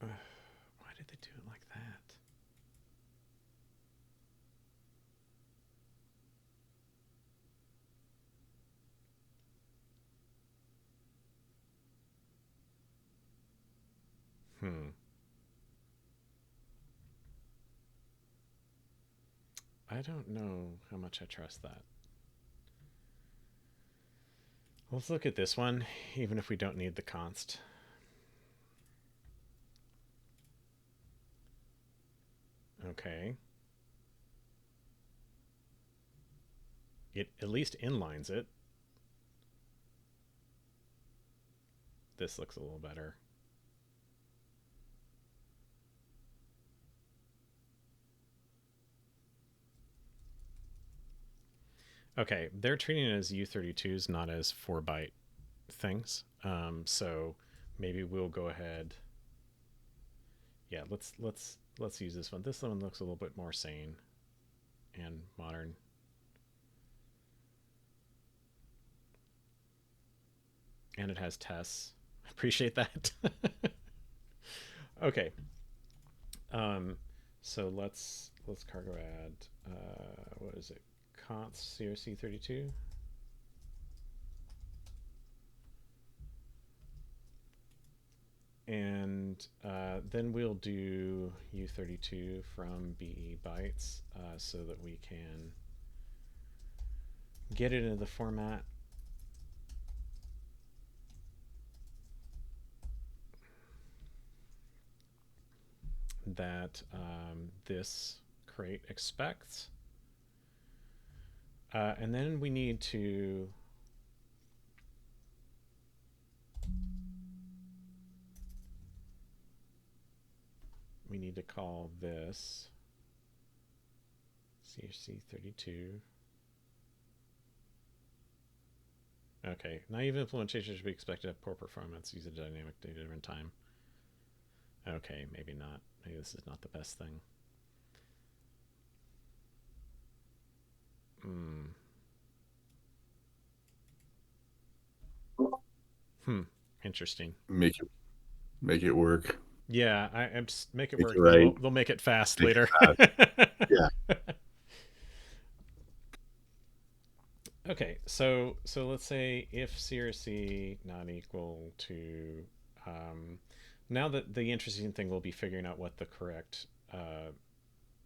Why did they do it like that? I don't know how much I trust that. Let's look at this one, even if we don't need the const. Okay. It at least inlines it. This looks a little better. Okay, they're treating it as U32s, not as 4 byte things. So maybe we'll go ahead. Yeah, let's use this one. This one looks a little bit more sane and modern. And it has tests. Appreciate that. Okay. Um, so let's cargo add. What is it? Const crc32. And then we'll do u32 from be bytes so that we can get it into the format that this crate expects. And then we need to call this crc32. Okay, naive implementation should be expected to have poor performance. Use a dynamic data driven time. Okay, maybe not. Maybe this is not the best thing. Interesting. Make it work. Yeah, I'm make it Make work. it Then right. they'll make it fast Make later. it fast. Yeah. Okay, so let's say if CRC not equal to now that the interesting thing will be figuring out what the correct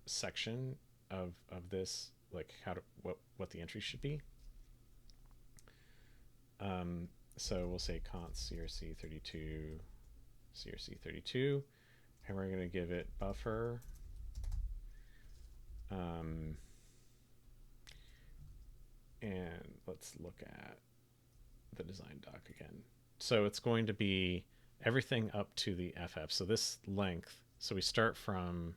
section of this, like how to what the entry should be. So we'll say const crc32 and we're going to give it buffer and let's look at the design doc again. So it's going to be everything up to the FF. So this length, so we start from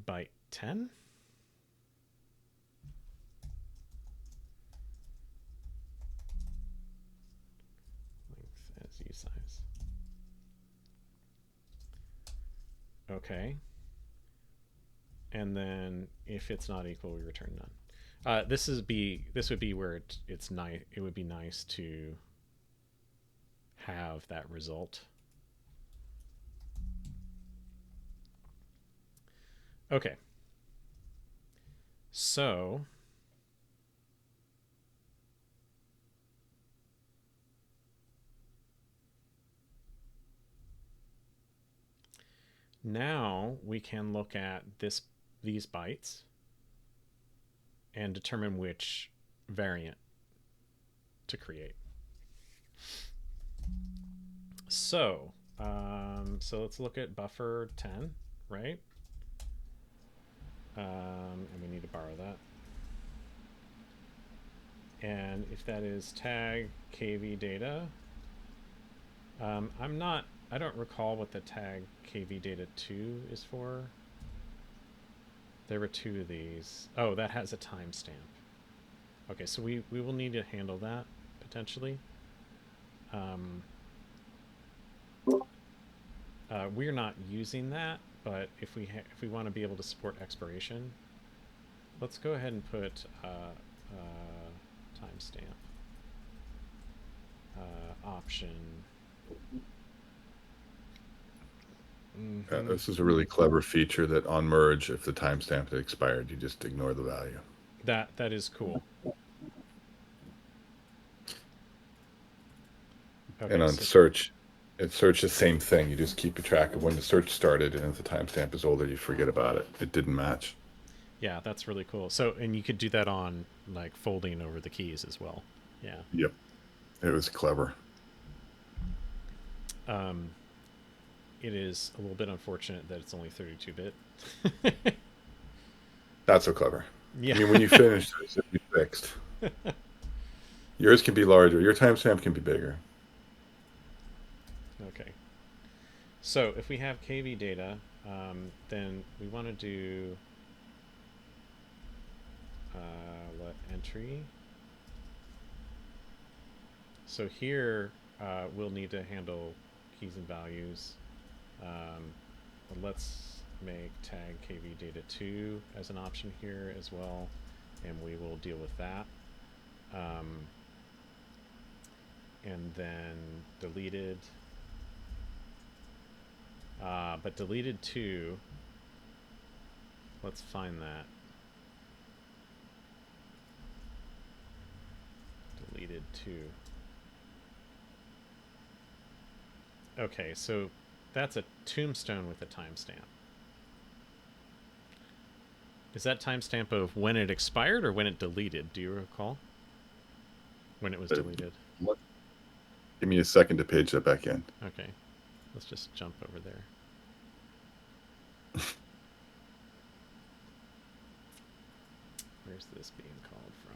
byte 10. Length as U size. Okay. And then if it's not equal, we return none. This would be where it's nice. It would be nice to have that result. Okay. So now we can look at these bytes and determine which variant to create. So let's look at buffer 10, right? And we need to borrow that. And if that is tag kv data, I don't recall what the tag kv data 2 is for. There were two of these. Oh, that has a timestamp. Okay, so we will need to handle that potentially. We're not using that, but if we want to be able to support expiration, let's go ahead and put timestamp option. This is a really clever feature that on merge, if the timestamp had expired, you just ignore the value. That is cool. Okay, and on search, it search the same thing. You just keep a track of when the search started, and if the timestamp is older, you forget about it. It didn't match. Yeah, that's really cool. So, and you could do that on like folding over the keys as well. Yeah. Yep. It was clever. It is a little bit unfortunate that it's only 32-bit. Not so clever. Yeah. I mean, when you finish this, it'll be fixed. Yours can be larger. Your timestamp can be bigger. Okay. So if we have KV data, then we want to do let entry. So here we'll need to handle keys and values. Let's make tag KV data 2 as an option here as well, and we will deal with that. And then deleted, but deleted 2. Let's find that. Deleted 2. Okay, so that's a tombstone with a timestamp. Is that timestamp of when it expired or when it deleted? Do you recall? When it was deleted. What? Give me a second to page that back in. Okay. Let's just jump over there. Where's this being called from?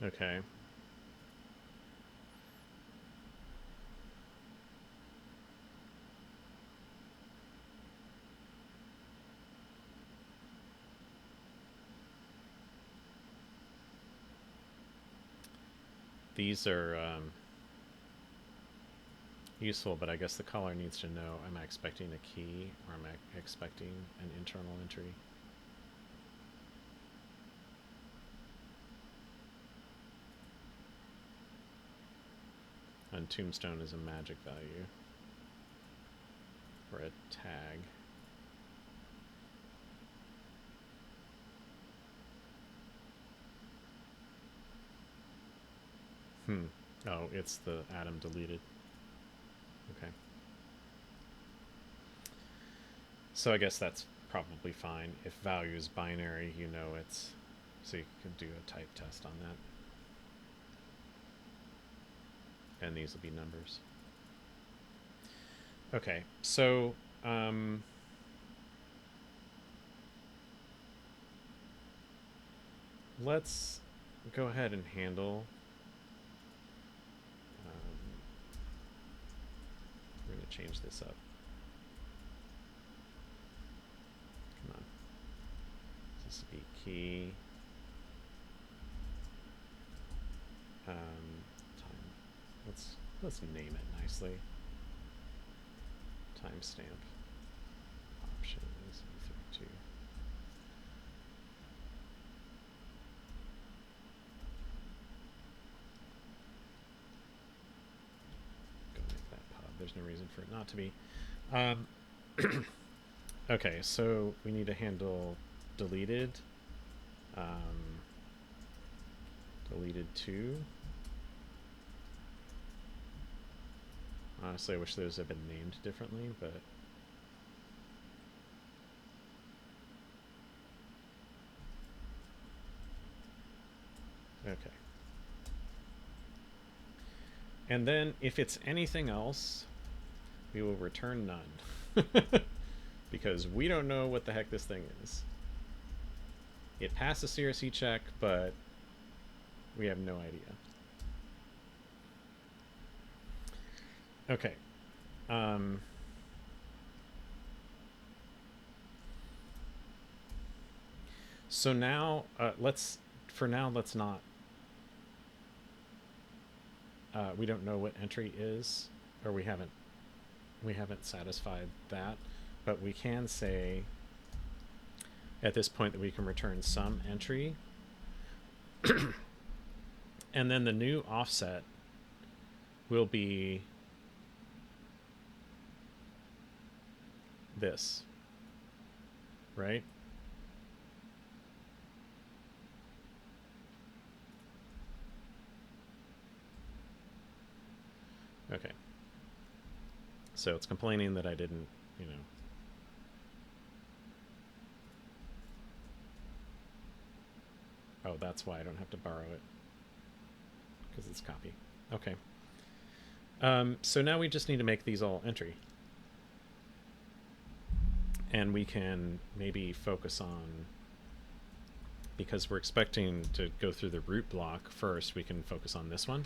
Okay. These are useful, but I guess the caller needs to know, am I expecting a key or am I expecting an internal entry? And tombstone is a magic value for a tag. Oh, it's the atom deleted. Okay. So I guess that's probably fine. If value is binary, you know it's... So you can do a type test on that. And these will be numbers. Okay, so... let's go ahead and handle... we're going to change this up. Come on. This will be key. Time. Let's name it nicely. Timestamp. Options. 32. There's no reason for it not to be. Okay, so we need to handle deleted. Deleted 2. Honestly, I wish those had been named differently, but... Okay. And then, if it's anything else, we will return none. Because we don't know what the heck this thing is. It passed a CRC check, but we have no idea. Okay. So now, let's not... we don't know what entry is, or we haven't satisfied that, but we can say at this point that we can return some entry. And then the new offset will be this, right? Okay. So it's complaining that I didn't, you know. Oh, that's why I don't have to borrow it. Because it's copy. Okay. So now we just need to make these all entry. And we can maybe focus on, because we're expecting to go through the root block first, we can focus on this one.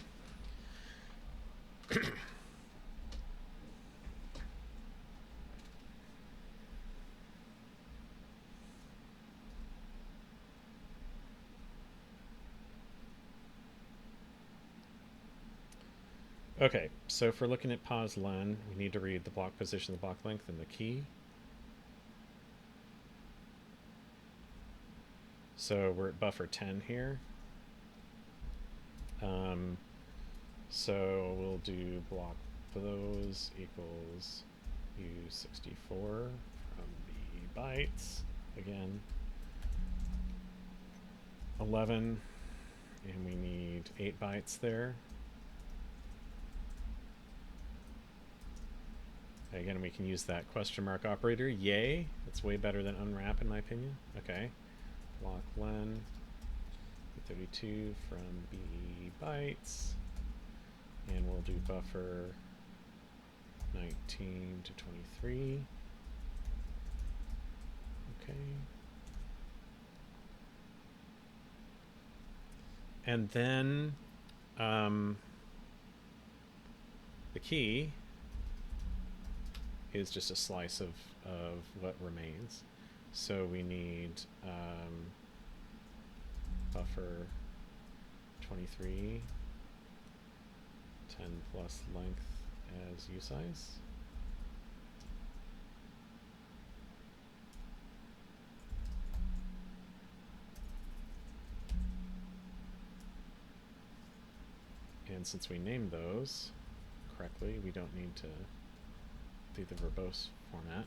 Okay, so if we're looking at pos len, we need to read the block position, the block length, and the key. So we're at buffer 10 here. So we'll do block those equals u64 from the bytes. Again, 11, and we need 8 bytes there. Again, we can use that question mark operator. Yay! That's way better than unwrap in my opinion. Okay. Block len 32 from b bytes. And we'll do buffer 19 to 23. Okay. And then the key is just a slice of what remains. So we need buffer 23, 10 plus length as usize. And since we named those correctly, we don't need to do the verbose format.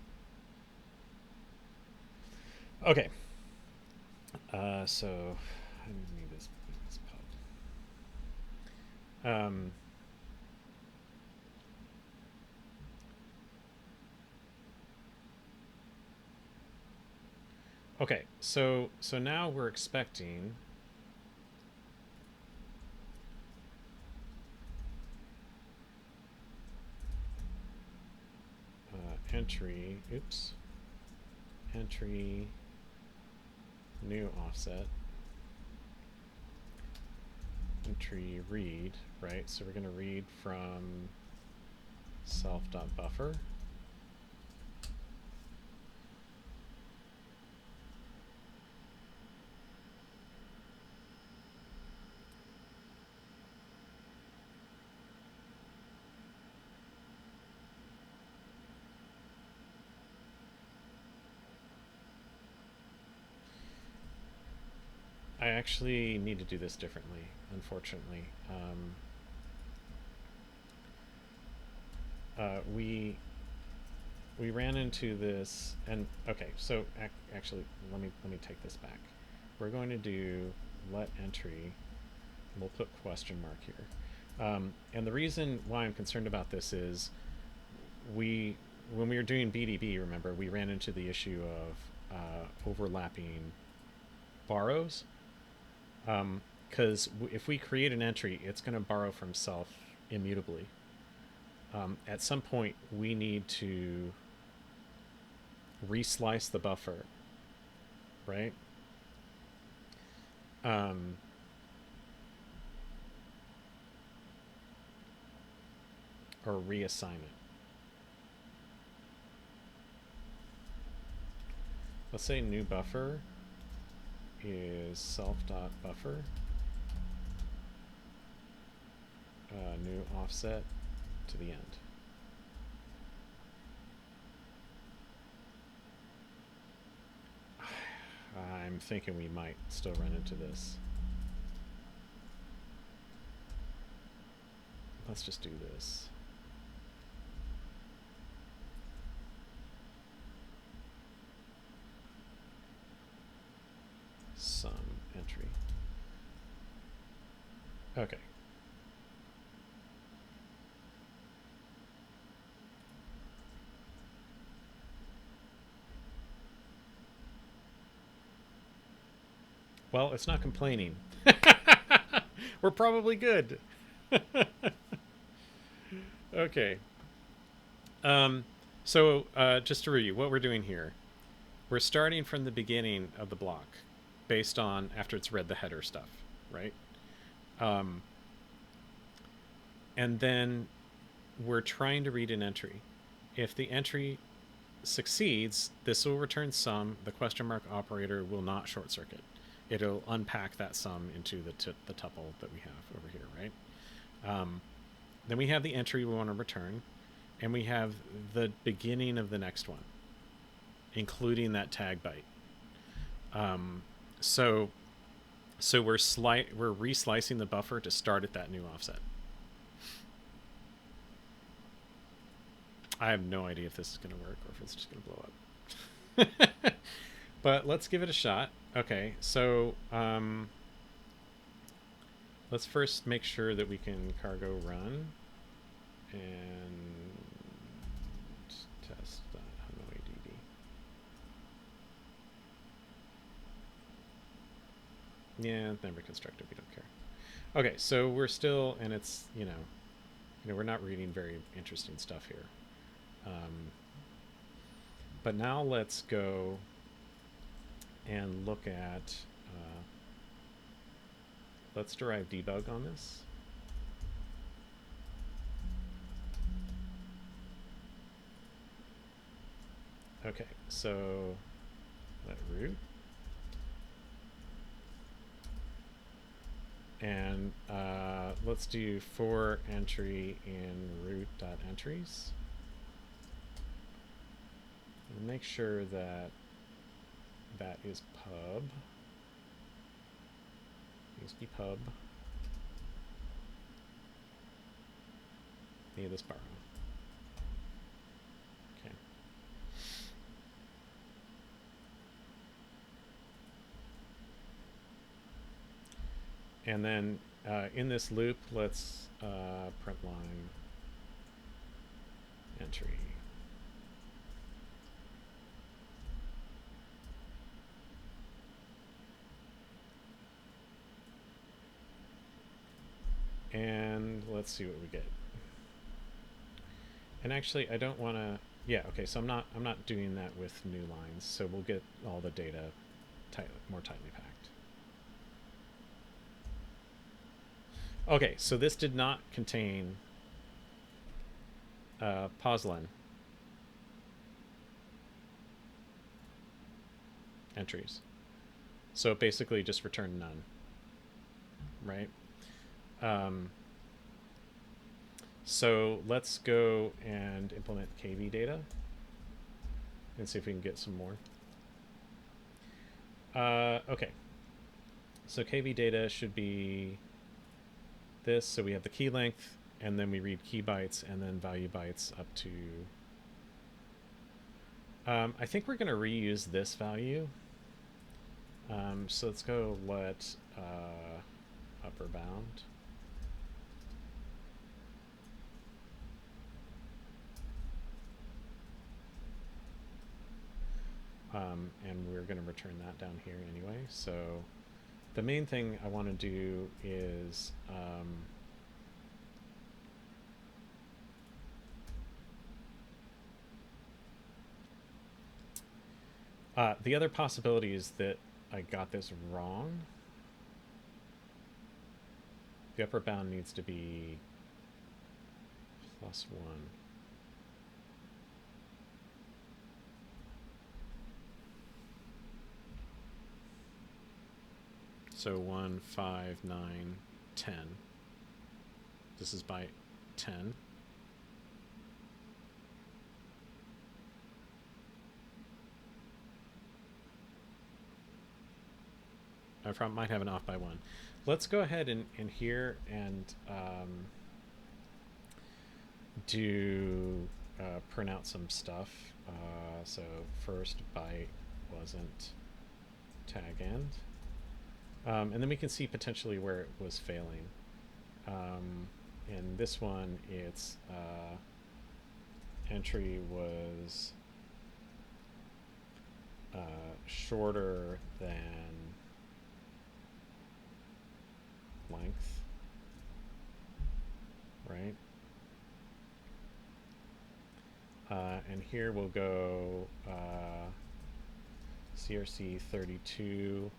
Okay. So I need this pub. Okay, so now we're expecting entry, entry, new offset, entry read, right? So we're going to read from self.buffer. I actually need to do this differently, unfortunately. We ran into this, and okay, so actually, let me take this back. We're going to do let entry. We'll put question mark here. And the reason why I'm concerned about this is when we were doing BDB, remember, we ran into the issue of overlapping borrows. Because if we create an entry, it's going to borrow from self immutably. At some point, we need to reslice the buffer, right? Or reassign it. Let's say new buffer is self.buffer, new offset to the end. I'm thinking we might still run into this. Let's just do this. Sum entry. Okay. Well, it's not complaining. We're probably good. Okay. So just to review, what we're doing here, we're starting from the beginning of the block based on after it's read the header stuff, right? And then we're trying to read an entry. If the entry succeeds, this will return sum. The question mark operator will not short circuit. It'll unpack that sum into the tuple that we have over here, right? Then we have the entry we want to return, and we have the beginning of the next one, including that tag byte. So we're reslicing the buffer to start at that new offset. I have no idea if this is going to work or if it's just going to blow up. But let's give it a shot. Okay, so let's first make sure that we can cargo run and test HanoiDB. Yeah, never constructed. We don't care. Okay, so we're still, and it's we're not reading very interesting stuff here. But now let's go and look at. Let's derive debug on this. Okay, so let root. And let's do for entry in root.entries. And make sure that that is pub. USB pub. Need this borrow. Okay. And then in this loop, let's print line entry. And let's see what we get. And actually, I don't want to. Yeah, okay. So I'm not doing that with new lines. So we'll get all the data more tightly packed. Okay, so this did not contain poslen entries. So it basically just returned none, right? So let's go and implement KV data and see if we can get some more. Okay. So KV data should be this. So we have the key length, and then we read key bytes and then value bytes up to. I think we're going to reuse this value. So let's go let upper bound. And we're going to return that down here anyway. So the main thing I want to do is the other possibility is that I got this wrong. The upper bound needs to be +1. So 1, 5, 9, 10. This is by 10. I might have an off by 1. Let's go ahead and here and do print out some stuff. So first byte wasn't tag end. And then we can see potentially where it was failing. In this one, it's entry was shorter than length, right? And here we'll go CRC 32.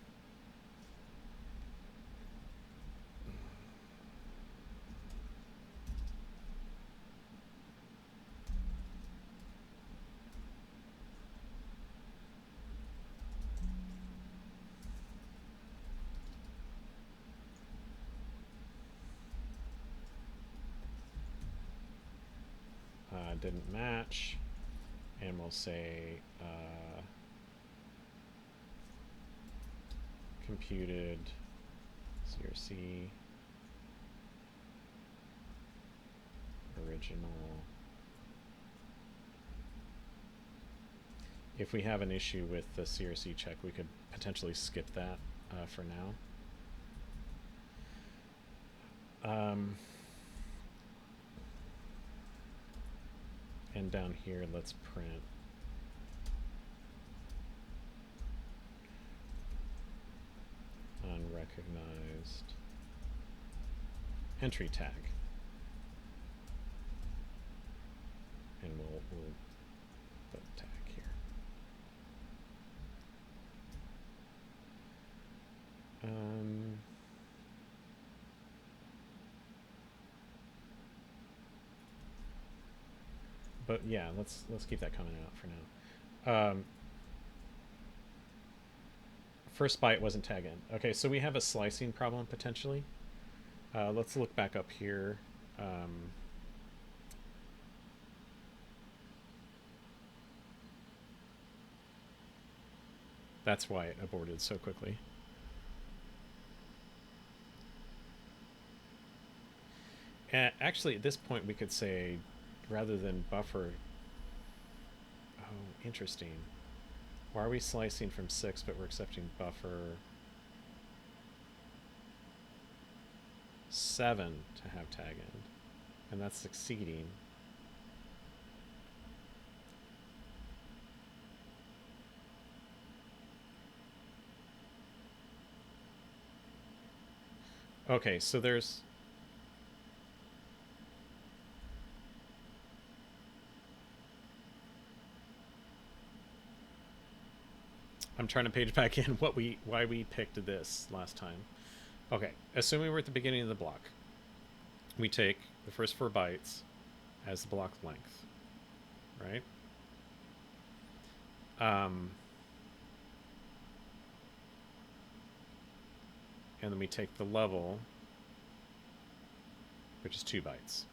didn't match, and we'll say computed CRC original. If we have an issue with the CRC check, we could potentially skip that for now. And down here, let's print unrecognized entry tag. And we'll put tag here. But yeah, let's keep that coming out for now. First byte wasn't tag in. Okay, so we have a slicing problem potentially. Let's look back up here. That's why it aborted so quickly. Actually, at this point, we could say, rather than buffer... Oh, interesting. Why are we slicing from 6, but we're accepting buffer 7 to have tag end? And that's succeeding. Okay, so there's... I'm trying to page back in why we picked this last time. Okay, assuming we're at the beginning of the block, we take the first 4 bytes as the block length, right? And then we take the level, which is 2 bytes.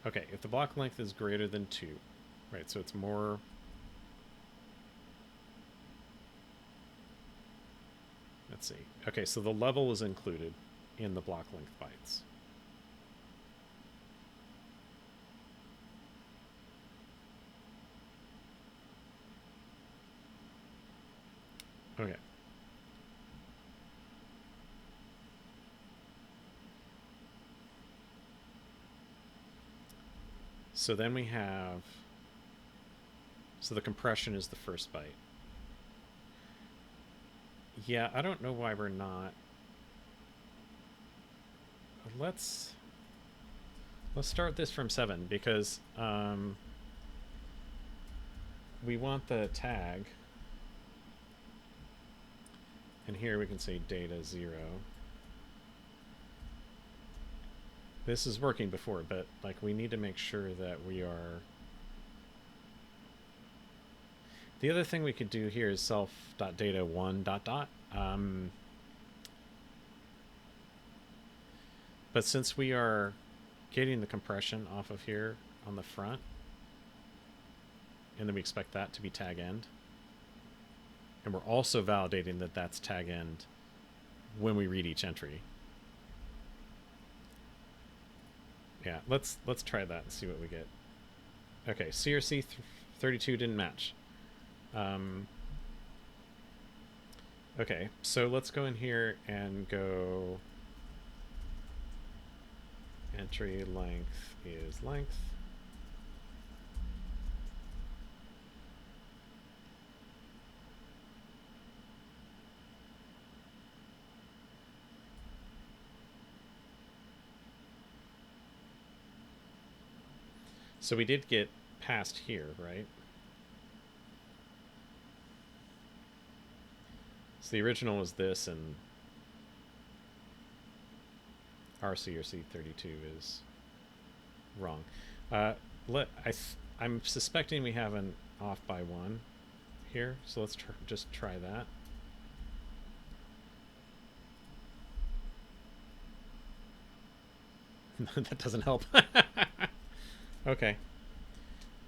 Okay, if the block length is greater than 2, right, so it's more... Let's see. Okay, so the level is included in the block length bytes. Okay. So then we have... So the compression is the first byte. Yeah, I don't know why we're not... Let's start this from 7, because we want the tag, and here we can say data 0. This is working before, but like we need to make sure that we are... The other thing we could do here is self.data1 ... But since we are getting the compression off of here on the front, and then we expect that to be tag end, and we're also validating that that's tag end when we read each entry. Yeah, let's try that and see what we get. Okay, CRC 32 didn't match. Okay, so let's go in here and go entry length is length. So we did get past here, right? So the original was this, and our CRC 32 is wrong. I'm suspecting we have an off by 1 here, so let's just try that. That doesn't help. Okay.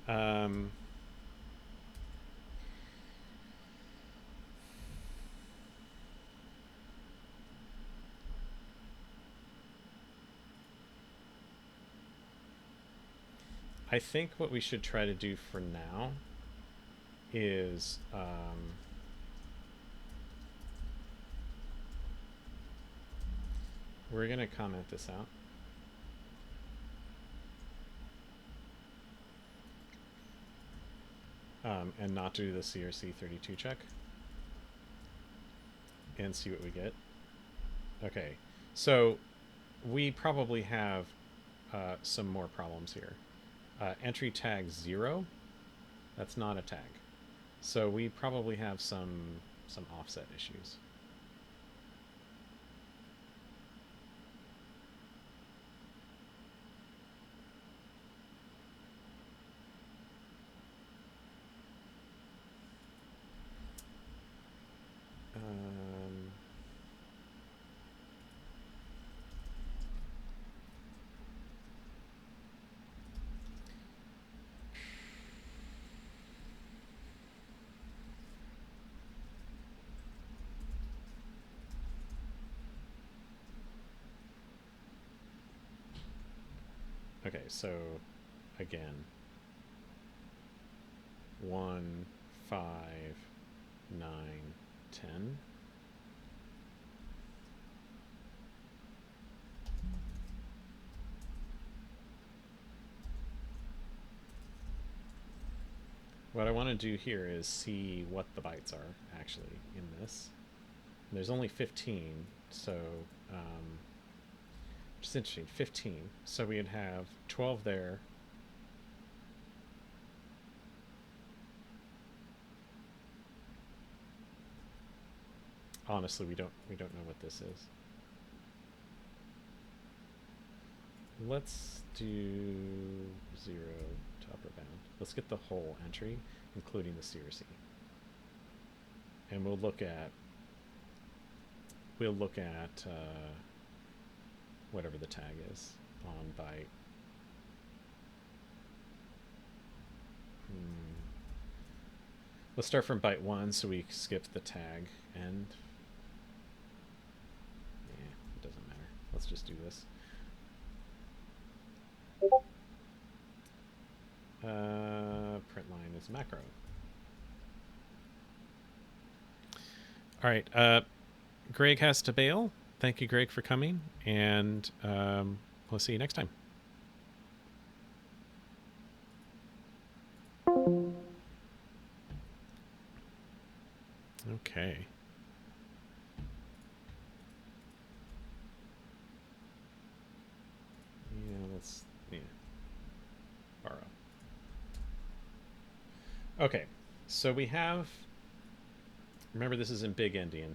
Um, I think what we should try to do for now is we're going to comment this out. And not do the CRC32 check. And see what we get. Okay. So we probably have some more problems here. Entry tag 0. That's not a tag. So we probably have some offset issues. Okay, so again, 1, 5, 9, 10. What I want to do here is see what the bytes are actually in this. And there's only 15, so which is interesting. 15. So we'd have 12 there. Honestly, we don't know what this is. Let's do 0 to upper bound. Let's get the whole entry, including the CRC. And we'll look at whatever the tag is on byte. Let's start from byte 1 so we skip the tag end. Yeah, it doesn't matter. Let's just do this. Print line is macro. All right. Greg has to bail. Thank you, Greg, for coming, and we'll see you next time. Okay. Yeah, let's borrow. Okay, so we have. Remember, this is in big endian.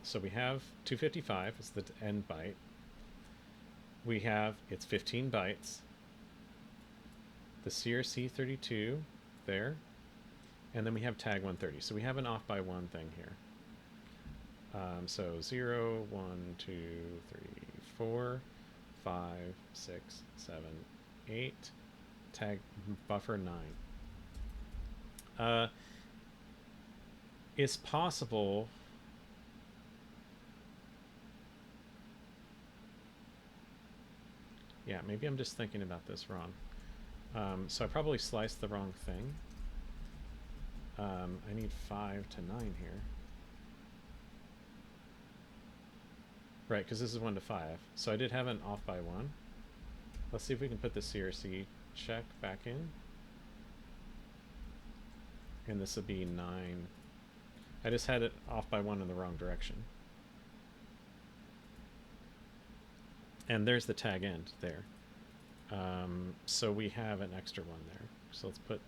So we have 255 is the end byte. We have it's 15 bytes. The CRC32 there, and then we have tag 130. So we have an off by 1 thing here. So 0, 1, 2, 3, 4, 5, 6, 7, 8. Tag buffer 9. It's possible yeah, maybe I'm just thinking about this wrong. So I probably sliced the wrong thing. I need 5 to 9 here. Right, because this is 1 to 5. So I did have an off by 1. Let's see if we can put the CRC check back in. And this would be 9. I just had it off by 1 in the wrong direction. And there's the tag end there. So we have an extra 1 there. So let's put,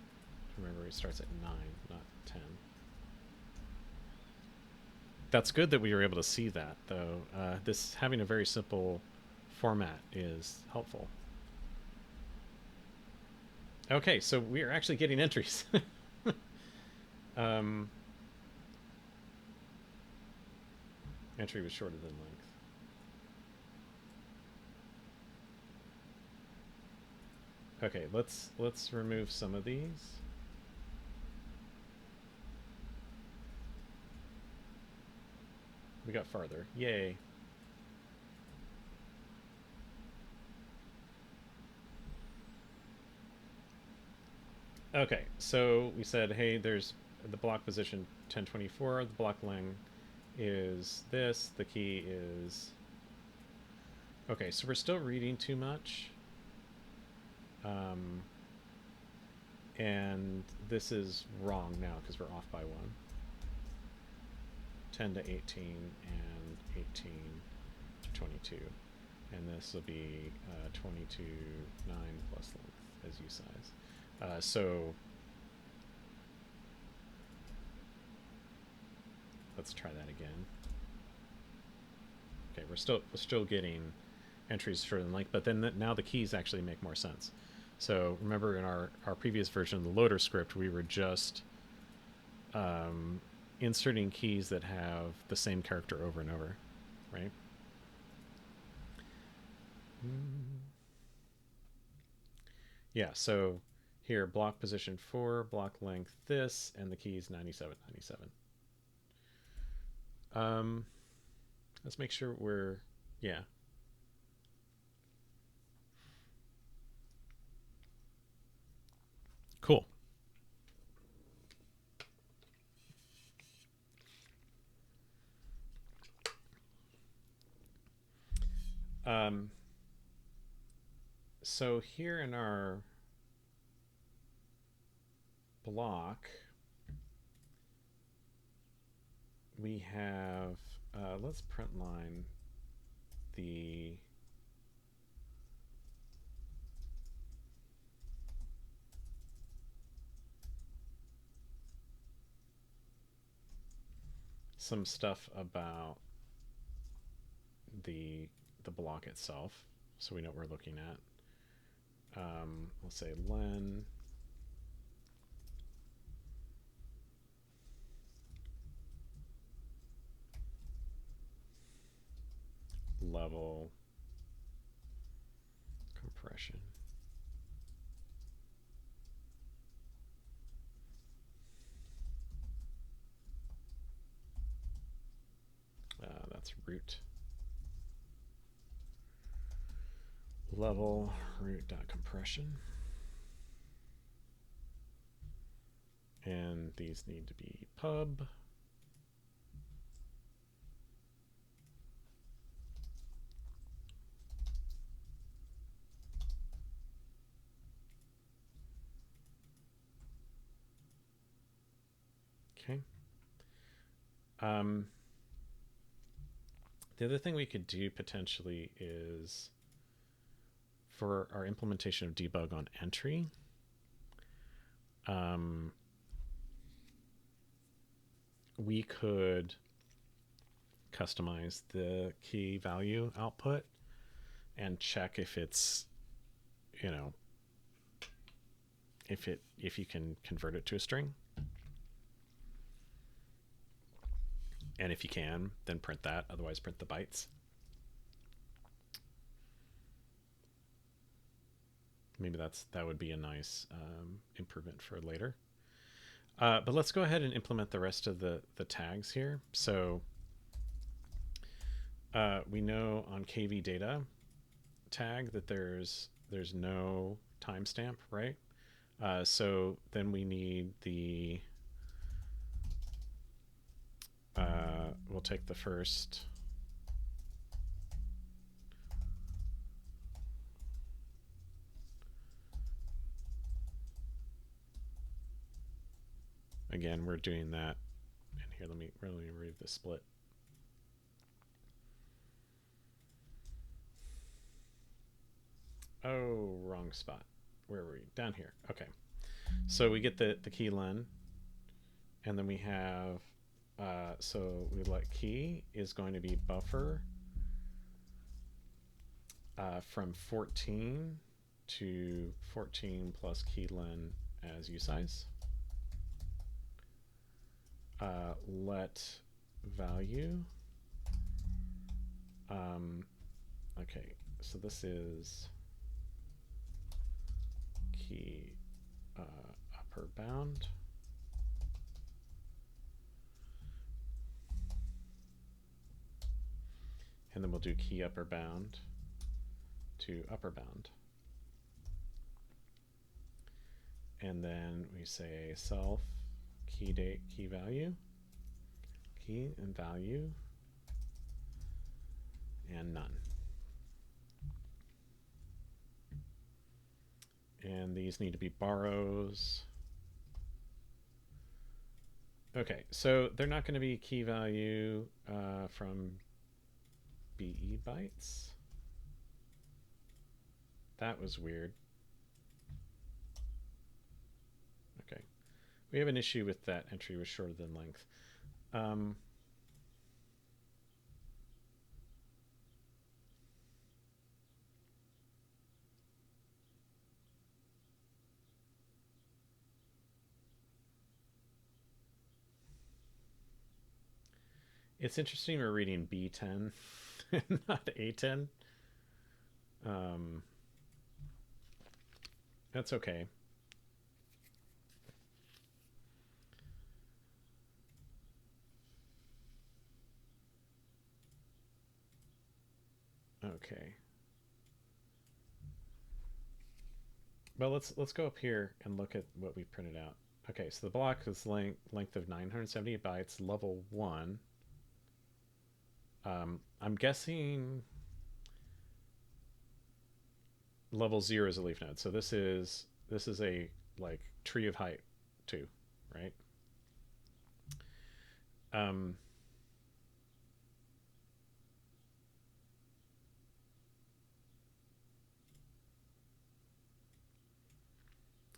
remember, it starts at 9, not 10. That's good that we were able to see that, though. This having a very simple format is helpful. Okay, so we are actually getting entries. Entry was shorter than length. Okay, let's remove some of these. We got farther. Yay. Okay, so we said, hey, there's the block position 1024. The block length is this. The key is... Okay, so we're still reading too much. And this is wrong now because we're off by 1. 10 to 18 and 18 to 22. And this will be 22, 9 plus length as U size. So let's try that again. Okay, we're still getting entries for the length, but then now the keys actually make more sense. So remember in our previous version of the loader script, we were just inserting keys that have the same character over and over, right? Yeah, so here, block position 4, block length this, and the key is 97, 97. Let's make sure we're, yeah. Cool. So here in our block, we have, let's print line the some stuff about the block itself, so we know what we're looking at. Let's say len level compression. That's root level root.compression. And these need to be pub. Okay. The other thing we could do potentially is for our implementation of debug on entry, we could customize the key value output and check if it's, you know, if you can convert it to a string. And if you can, then print that, otherwise print the bytes. Maybe that would be a nice improvement for later. But let's go ahead and implement the rest of the tags here. So we know on KV data tag that there's no timestamp, right? So then we need the we'll take the first again, we're doing that. And here, let me remove the split. Oh, wrong spot. Where were we? Down here. Okay. So we get the key len, and then we have, so we let key is going to be buffer from 14 to 14 plus key len as usize. Let value. Okay, so this is key upper bound. And then we'll do key upper bound to upper bound. And then we say self key date key value, key and value, and none. And these need to be borrows. Okay, so they're not going to be key value from BE bytes. That was weird. Okay, we have an issue with that entry was shorter than length. It's interesting we're reading B10 and not A10. That's okay. Okay. Well, let's go up here and look at what we printed out. Okay, so the block is length of 978 bytes, level 1. I'm guessing level 0 is a leaf node. So this is a like tree of height 2, right?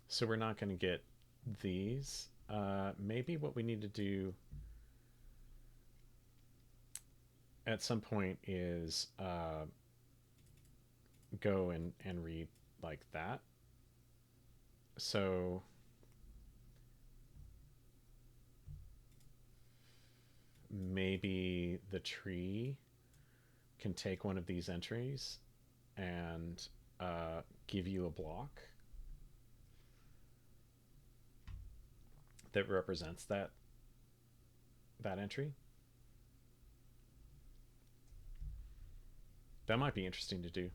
So we're not going to get these. Maybe what we need to do at some point is go and read like that. So maybe the tree can take one of these entries and give you a block that represents that entry. That might be interesting to do.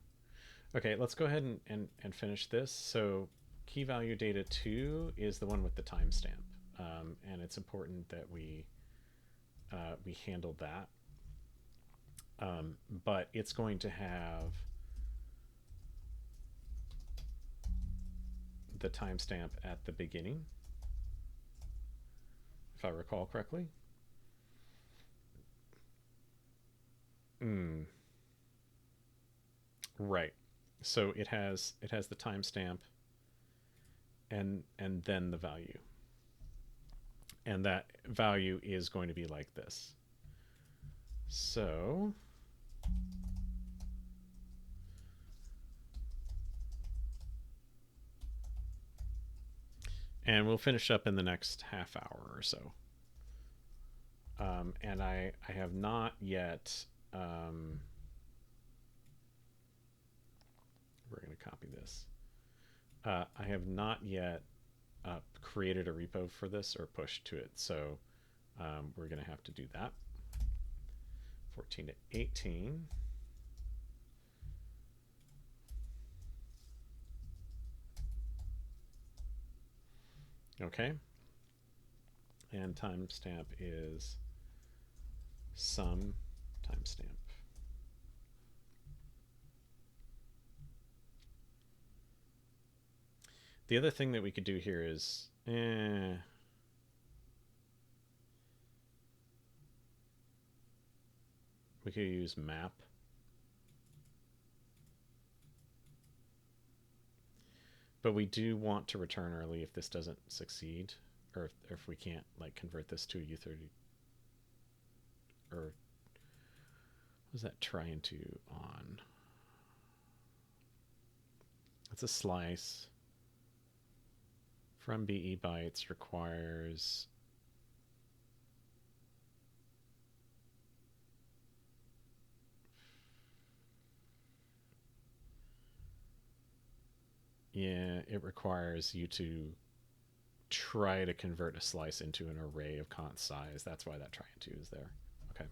Okay, let's go ahead and finish this. So key value data 2 is the one with the timestamp, and it's important that we handle that. But it's going to have the timestamp at the beginning, if I recall correctly. Right. So it has the timestamp and then the value. And that value is going to be like this. So and we'll finish up in the next half hour or so. And I have not yet we're going to copy this. I have not yet created a repo for this or pushed to it, so we're going to have to do that. 14 to 18. Okay. And timestamp is some timestamp. The other thing that we could do here is we could use map. But we do want to return early if this doesn't succeed, or if we can't like convert this to a U30, or what was that trying to on? It's a slice from BE bytes requires Yeah, it requires you to try to convert a slice into an array of const size. That's why that try and 2 is there. Okay.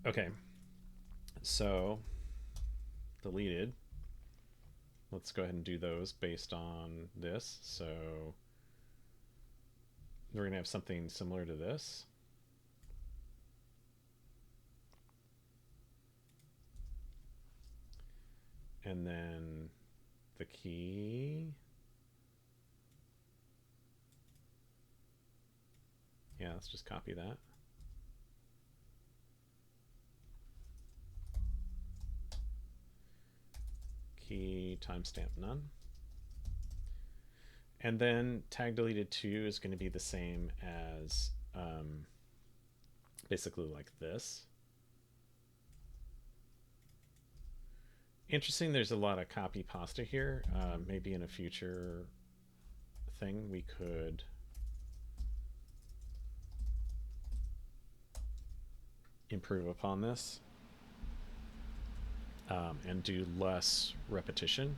Okay. So deleted. Let's go ahead and do those based on this. So we're going to have something similar to this. And then the key. Yeah, let's just copy that. Key timestamp none. And then tag deleted 2 is going to be the same as basically like this. Interesting, there's a lot of copy pasta here. Maybe in a future thing we could improve upon this and do less repetition.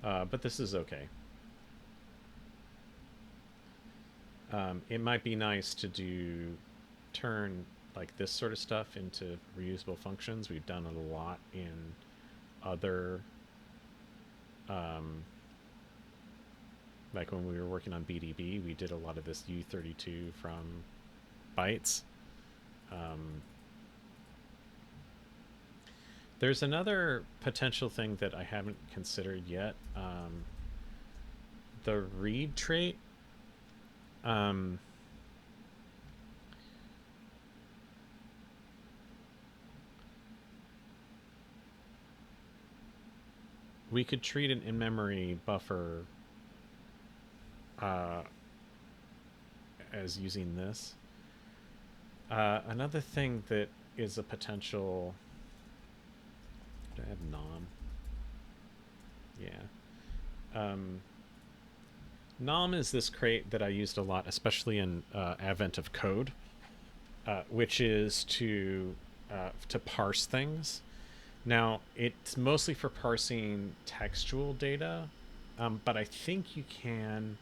But this is okay. It might be nice to turn like this sort of stuff into reusable functions. We've done it a lot in other like when we were working on BDB, we did a lot of this U32 from bytes. There's another potential thing that I haven't considered yet. The read trait. We could treat an in-memory buffer as using this. Another thing that is a potential... Do I have nom? Yeah. Nom is this crate that I used a lot, especially in Advent of Code, which is to parse things. Now, it's mostly for parsing textual data, but I think you can...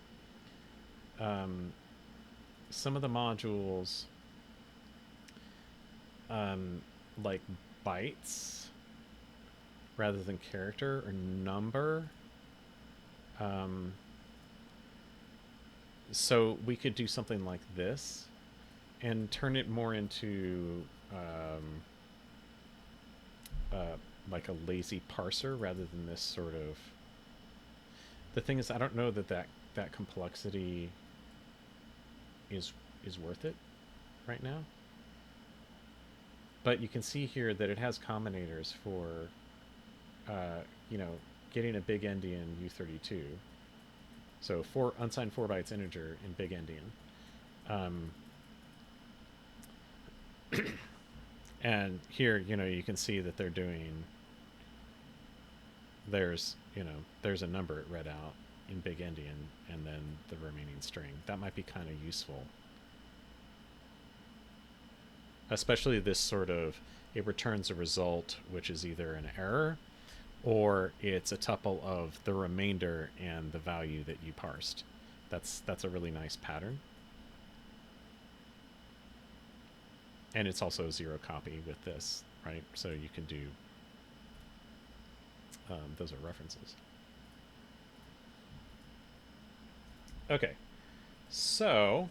some of the modules, like bytes rather than character or number. So we could do something like this and turn it more into like a lazy parser rather than this sort of... The thing is, I don't know that complexity is worth it right now. But you can see here that it has combinators for getting a big endian U32. So unsigned 4 bytes integer in big endian. And here, you can see that they're doing... There's a number it read out in big endian and then the remaining string. That might be kind of useful. Especially this sort of... It returns a result which is either an error or it's a tuple of the remainder and the value that you parsed. That's a really nice pattern. And it's also a zero copy with this, right? So you can do... those are references. Okay. So...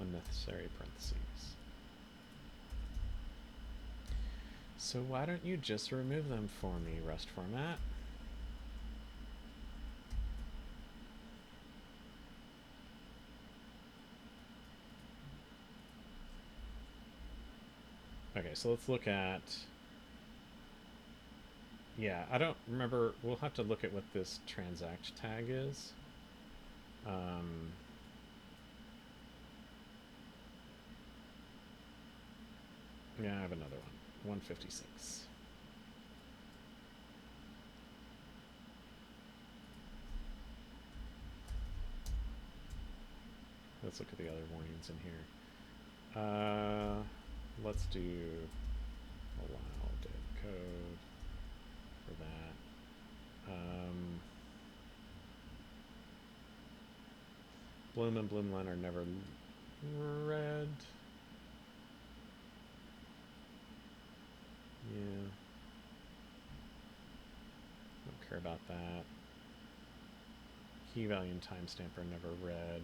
unnecessary parentheses. So why don't you just remove them for me, Rust format? Okay, so let's look at... Yeah, I don't remember. We'll have to look at what this transact tag is. Yeah, I have another one. 156. Let's look at the other warnings in here. Let's do allow dead code for that. Bloom and Bloomline are never read. Yeah. Don't care about that. Key value and timestamp are never read.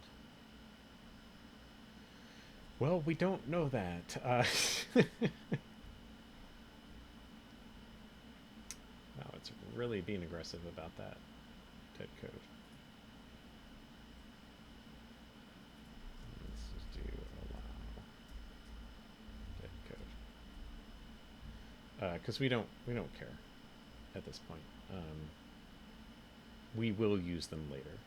Well, we don't know that. Wow, it's really being aggressive about that type code. Let's just do allow type code. Because we don't care at this point. We will use them later.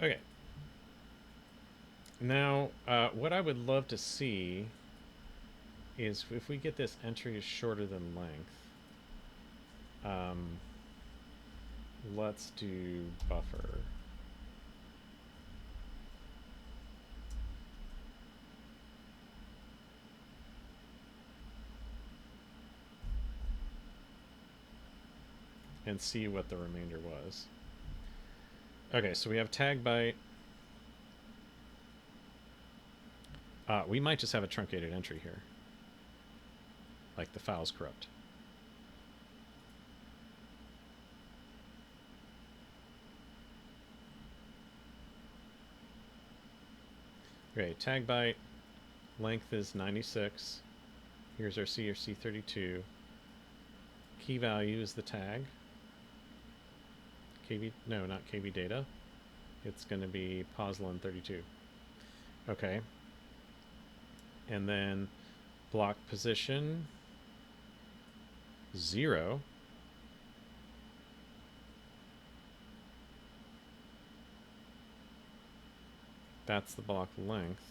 Okay. Now, what I would love to see is if we get this entry shorter than length, let's do buffer. And see what the remainder was. Okay, so we have tag byte. We might just have a truncated entry here. Like the file's corrupt. Okay, tag byte. Length is 96. Here's our CRC32. Key value is the tag. KB, no, not KB data. It's going to be poslin32. Okay. And then block position 0. That's the block length.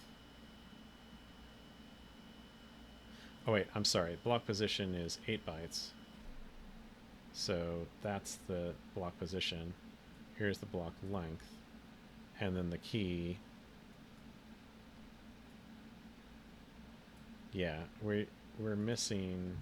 Oh wait, I'm sorry. Block position is 8 bytes. So that's the block position. Here's the block length. And then the key. Yeah, we're missing.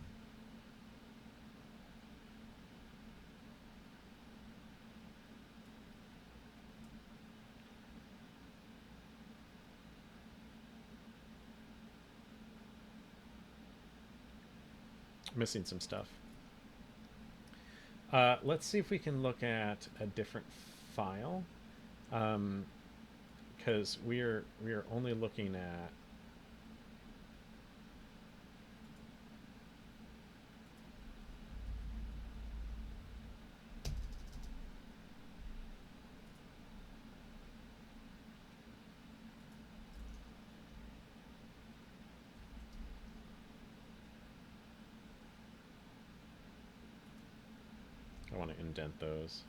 Missing some stuff. Let's see if we can look at a different file, because we are only looking at I want to indent those.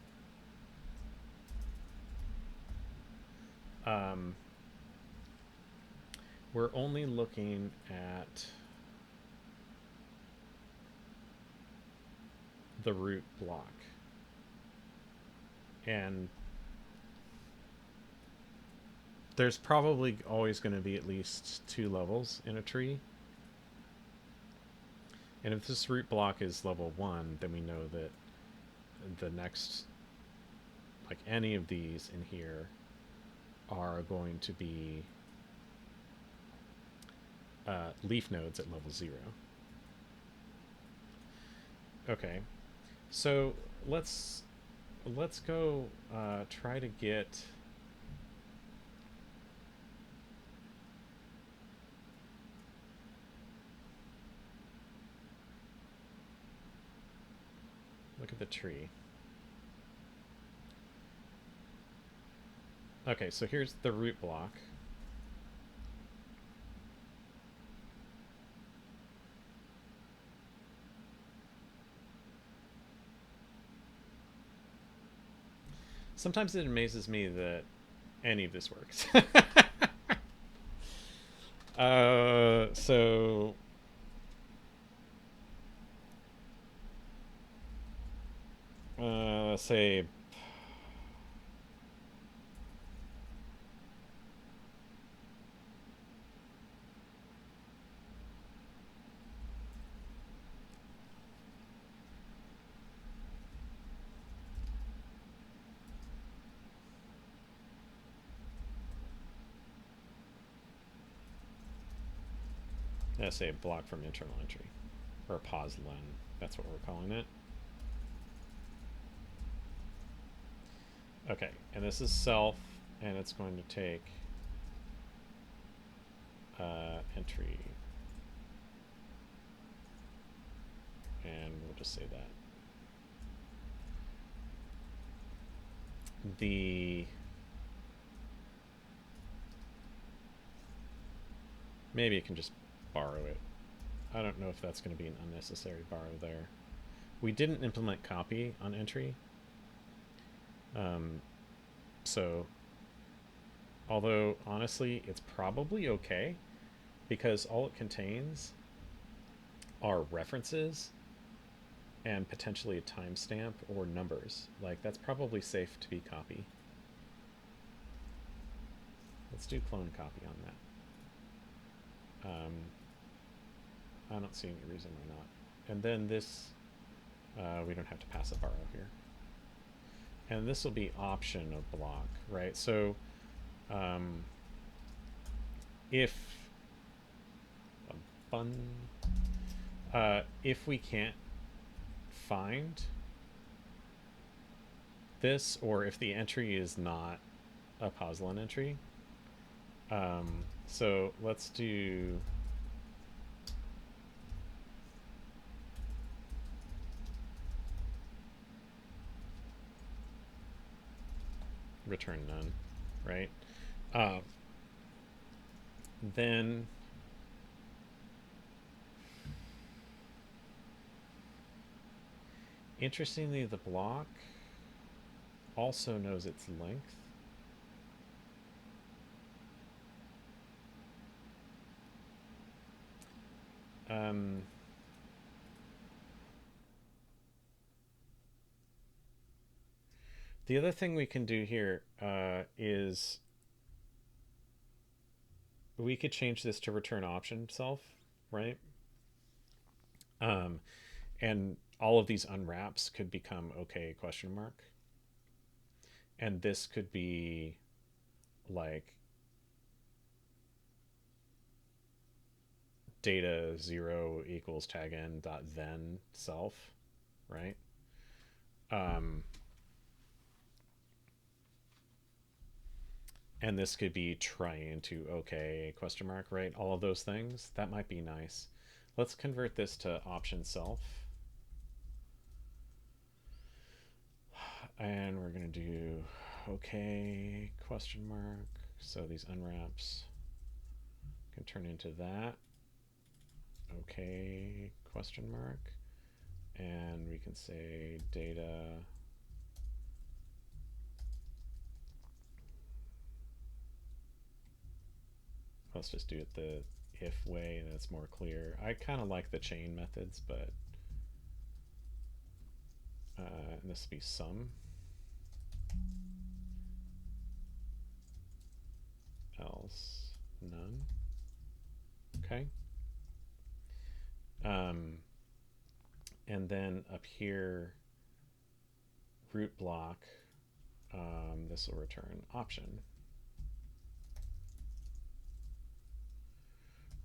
We're only looking at the root block. And there's probably always going to be at least 2 levels in a tree. And if this root block is level 1, then we know that the next, like any of these in here, are going to be leaf nodes at level 0. Okay, so let's go try to get look at the tree. Okay, so here's the root block. Sometimes it amazes me that any of this works. So say say block from internal entry, or pause len. That's what we're calling it. Okay, and this is self, and it's going to take entry, and we'll just say that. Maybe it can just borrow it. I don't know if that's going to be an unnecessary borrow there. We didn't implement copy on entry. So, although honestly, it's probably okay because all it contains are references and potentially a timestamp or numbers. Like, that's probably safe to be copy. Let's do clone copy on that. I don't see any reason why not. And then this, we don't have to pass a borrow here. And this will be option of block, right? So if if we can't find this, or if the entry is not a pause-len entry, so let's do return none, right? Then interestingly, the block also knows its length. The other thing we can do here is we could change this to return option self, right? And all of these unwraps could become okay question mark. And this could be like data 0 equals tag n dot then self, right? And this could be try into okay question mark, right? All of those things. That might be nice. Let's convert this to option self. And we're going to do okay question mark. So these unwraps can turn into that. Okay question mark. And we can say data let's just do it the if way, and it's more clear. I kind of like the chain methods, but and this will be sum else none. Okay. And then up here, root block, this will return option.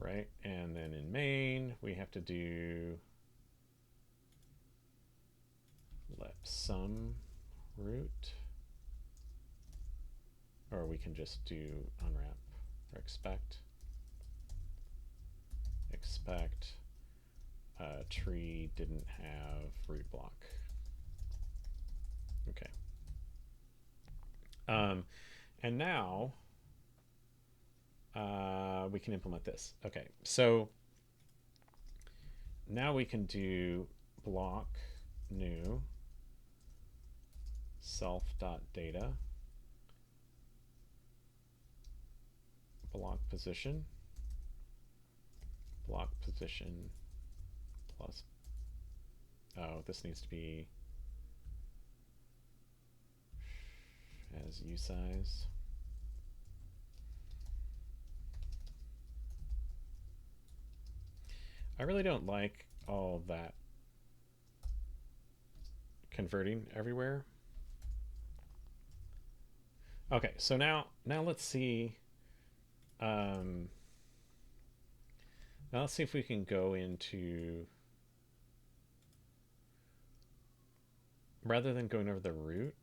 Right? And then in main, we have to do let sum root, or we can just do unwrap or expect tree didn't have root block. Okay. And now we can implement this. Okay, so now we can do block new self.data block position plus, oh, this needs to be as usize. I really don't like all that converting everywhere. Okay, so now let's see. Um, Now let's see if we can go into, rather than going over the root,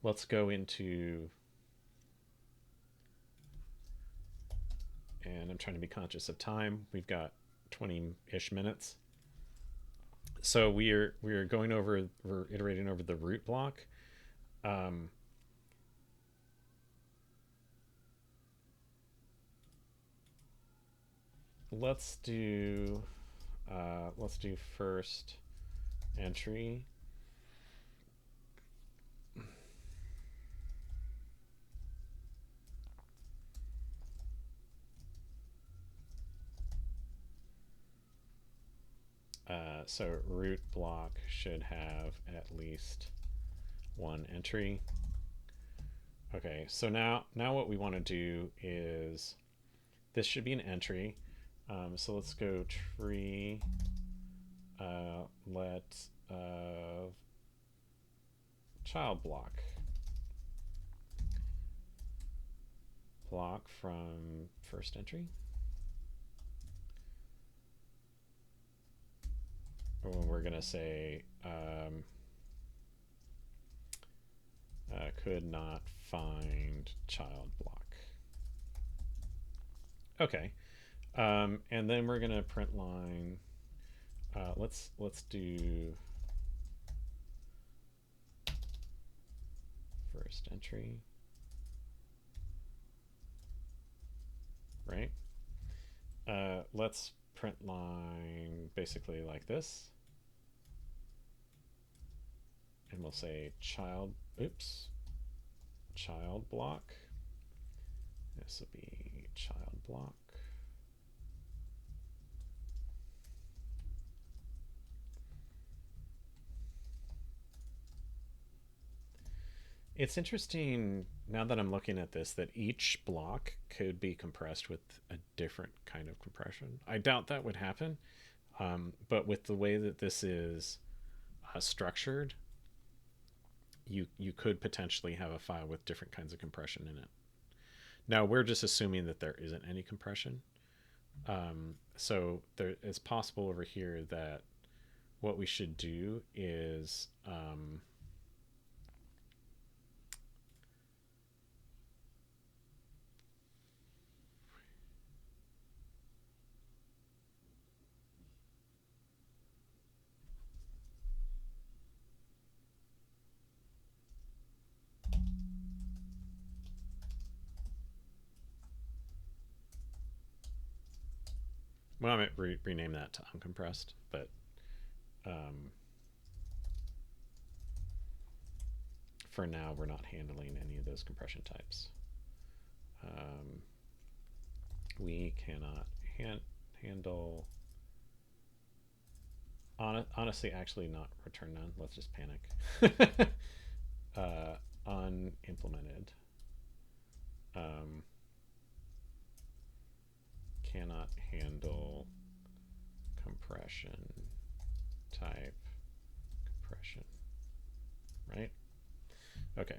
let's go into, and I'm trying to be conscious of time. We've got 20-ish minutes. So we're going over, we're iterating over the root block. Um, let's do first entry. So root block should have at least one entry. Okay, so now what we want to do is, this should be an entry. So let's go tree, let child block from first entry. We're going to say could not find child block. Okay. And then we're going to print line. Let's do first entry. Right? Let's print line basically like this. And we'll say child block. This will be child block. It's interesting now that I'm looking at this that each block could be compressed with a different kind of compression. I doubt that would happen, but with the way that this is structured, you could potentially have a file with different kinds of compression in it. Now we're just assuming that there isn't any compression. So there it's possible over here that what we should do is well, I might rename that to uncompressed, but for now we're not handling any of those compression types. We cannot handle, honestly, actually not return none. Let's just panic. Unimplemented. Cannot handle compression type compression, right? Okay.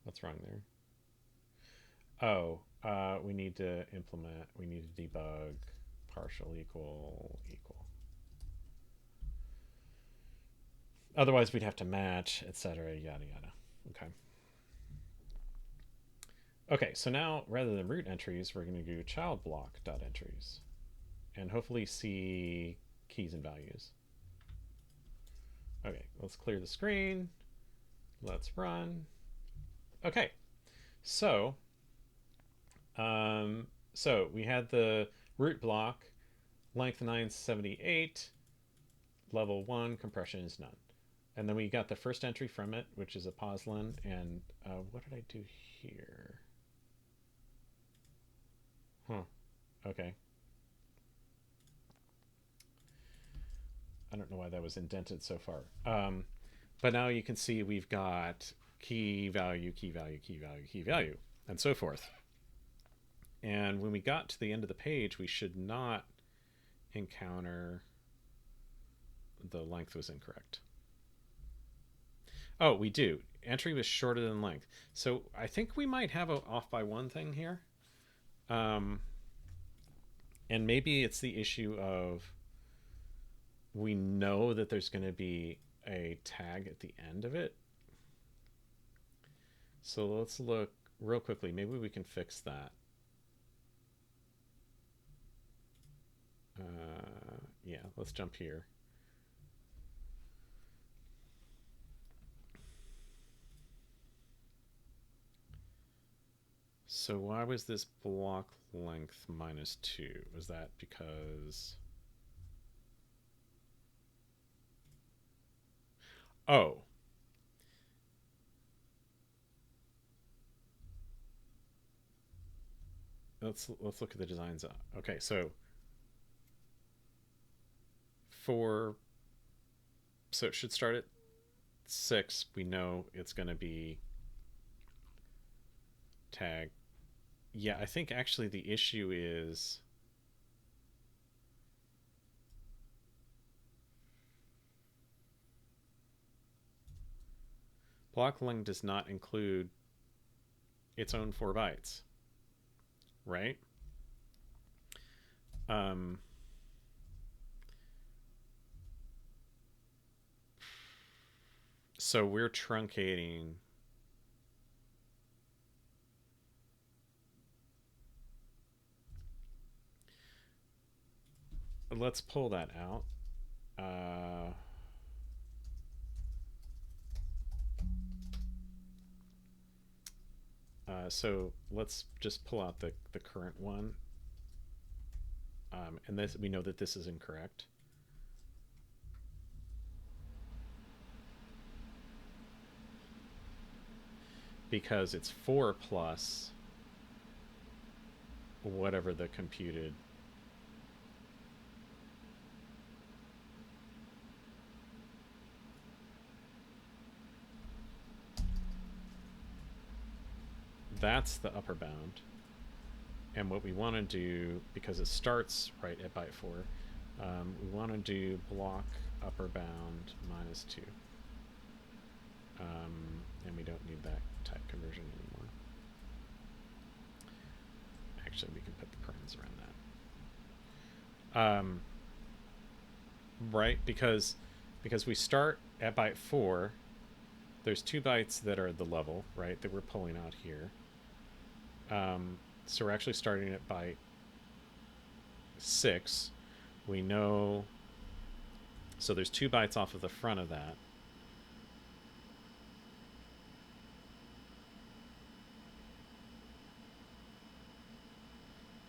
What's wrong there? Oh, we need to implement, we need to debug partial equal. Otherwise we'd have to match, etc. Yada yada. Okay. Okay, so now rather than root entries, we're going to do child block dot entries, and hopefully see keys and values. Okay, let's clear the screen. Let's run. Okay, so we had the root block, length 978, level 1, compression is none. And then we got the first entry from it, which is a poslin. And what did I do here? Huh. Okay. I don't know why that was indented so far. But now you can see we've got key value, key value, key value, key value, and so forth. And when we got to the end of the page, we should not encounter the length was incorrect. Oh, we do. Entry was shorter than length. So I think we might have a off by one thing here. And maybe it's the issue of we know that there's going to be a tag at the end of it. So let's look real quickly. Maybe we can fix that. Yeah, let's jump here. So why was this block length -2? Was that because... Oh. Let's look at the designs. Okay, so so it should start at 6. We know it's going to be tag. Yeah, I think actually the issue is block length does not include its own 4 bytes, right? So we're truncating. Let's pull that out. So let's just pull out the current one. And this, we know that this is incorrect. Because it's 4 plus whatever the computed. That's the upper bound. And what we want to do, because it starts right at byte 4, we want to do block upper bound -2. And we don't need that type conversion anymore. Actually, we can put the parens around that. Right, because we start at byte 4, there's 2 bytes that are the level, right, that we're pulling out here. So we're actually starting at byte 6. We know, so there's 2 bytes off of the front of that.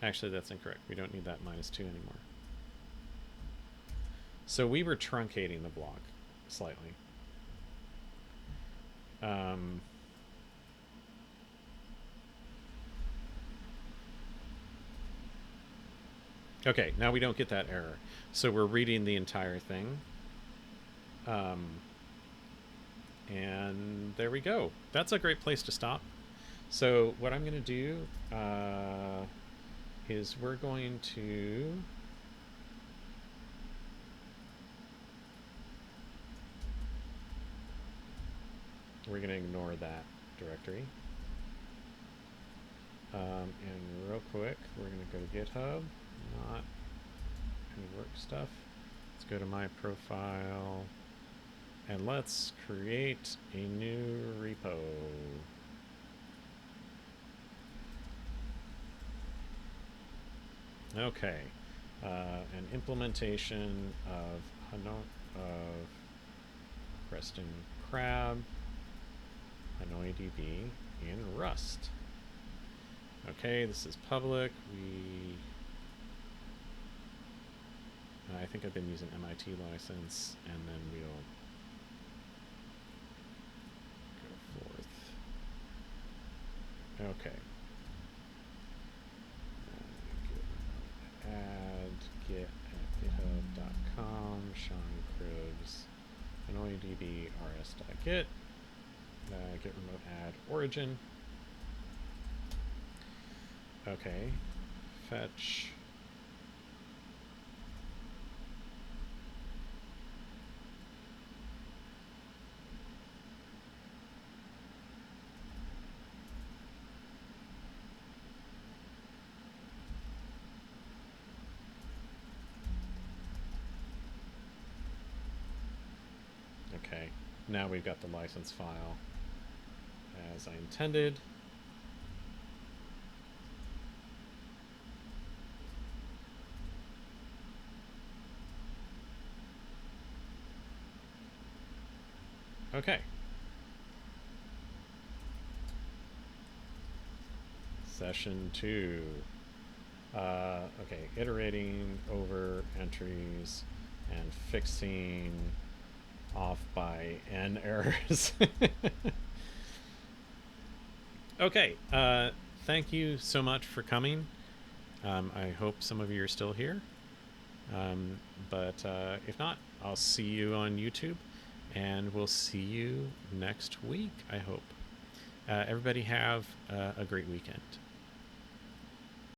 Actually, that's incorrect. We don't need that -2 anymore. So we were truncating the block slightly. Okay, now we don't get that error. So we're reading the entire thing. And there we go. That's a great place to stop. So what I'm going to do is we're going to ignore that directory. And real quick, we're going to go to GitHub, not any work stuff. Let's go to my profile, and let's create a new repo. Okay, an implementation of Creston Crab, HanoiDB in Rust. Okay, this is public. I think I've been using MIT license, and then we'll Okay. Add git at github.com. Sean Cribs. HanoiDB rs.git. Git remote add origin. Okay. Fetch. Okay, now we've got the license file as I intended. Okay. Session 2. Okay, iterating over entries and fixing off by n errors. Okay, thank you so much for coming. I hope some of you are still here. But if not, I'll see you on YouTube, and we'll see you next week, I hope. Everybody have a great weekend.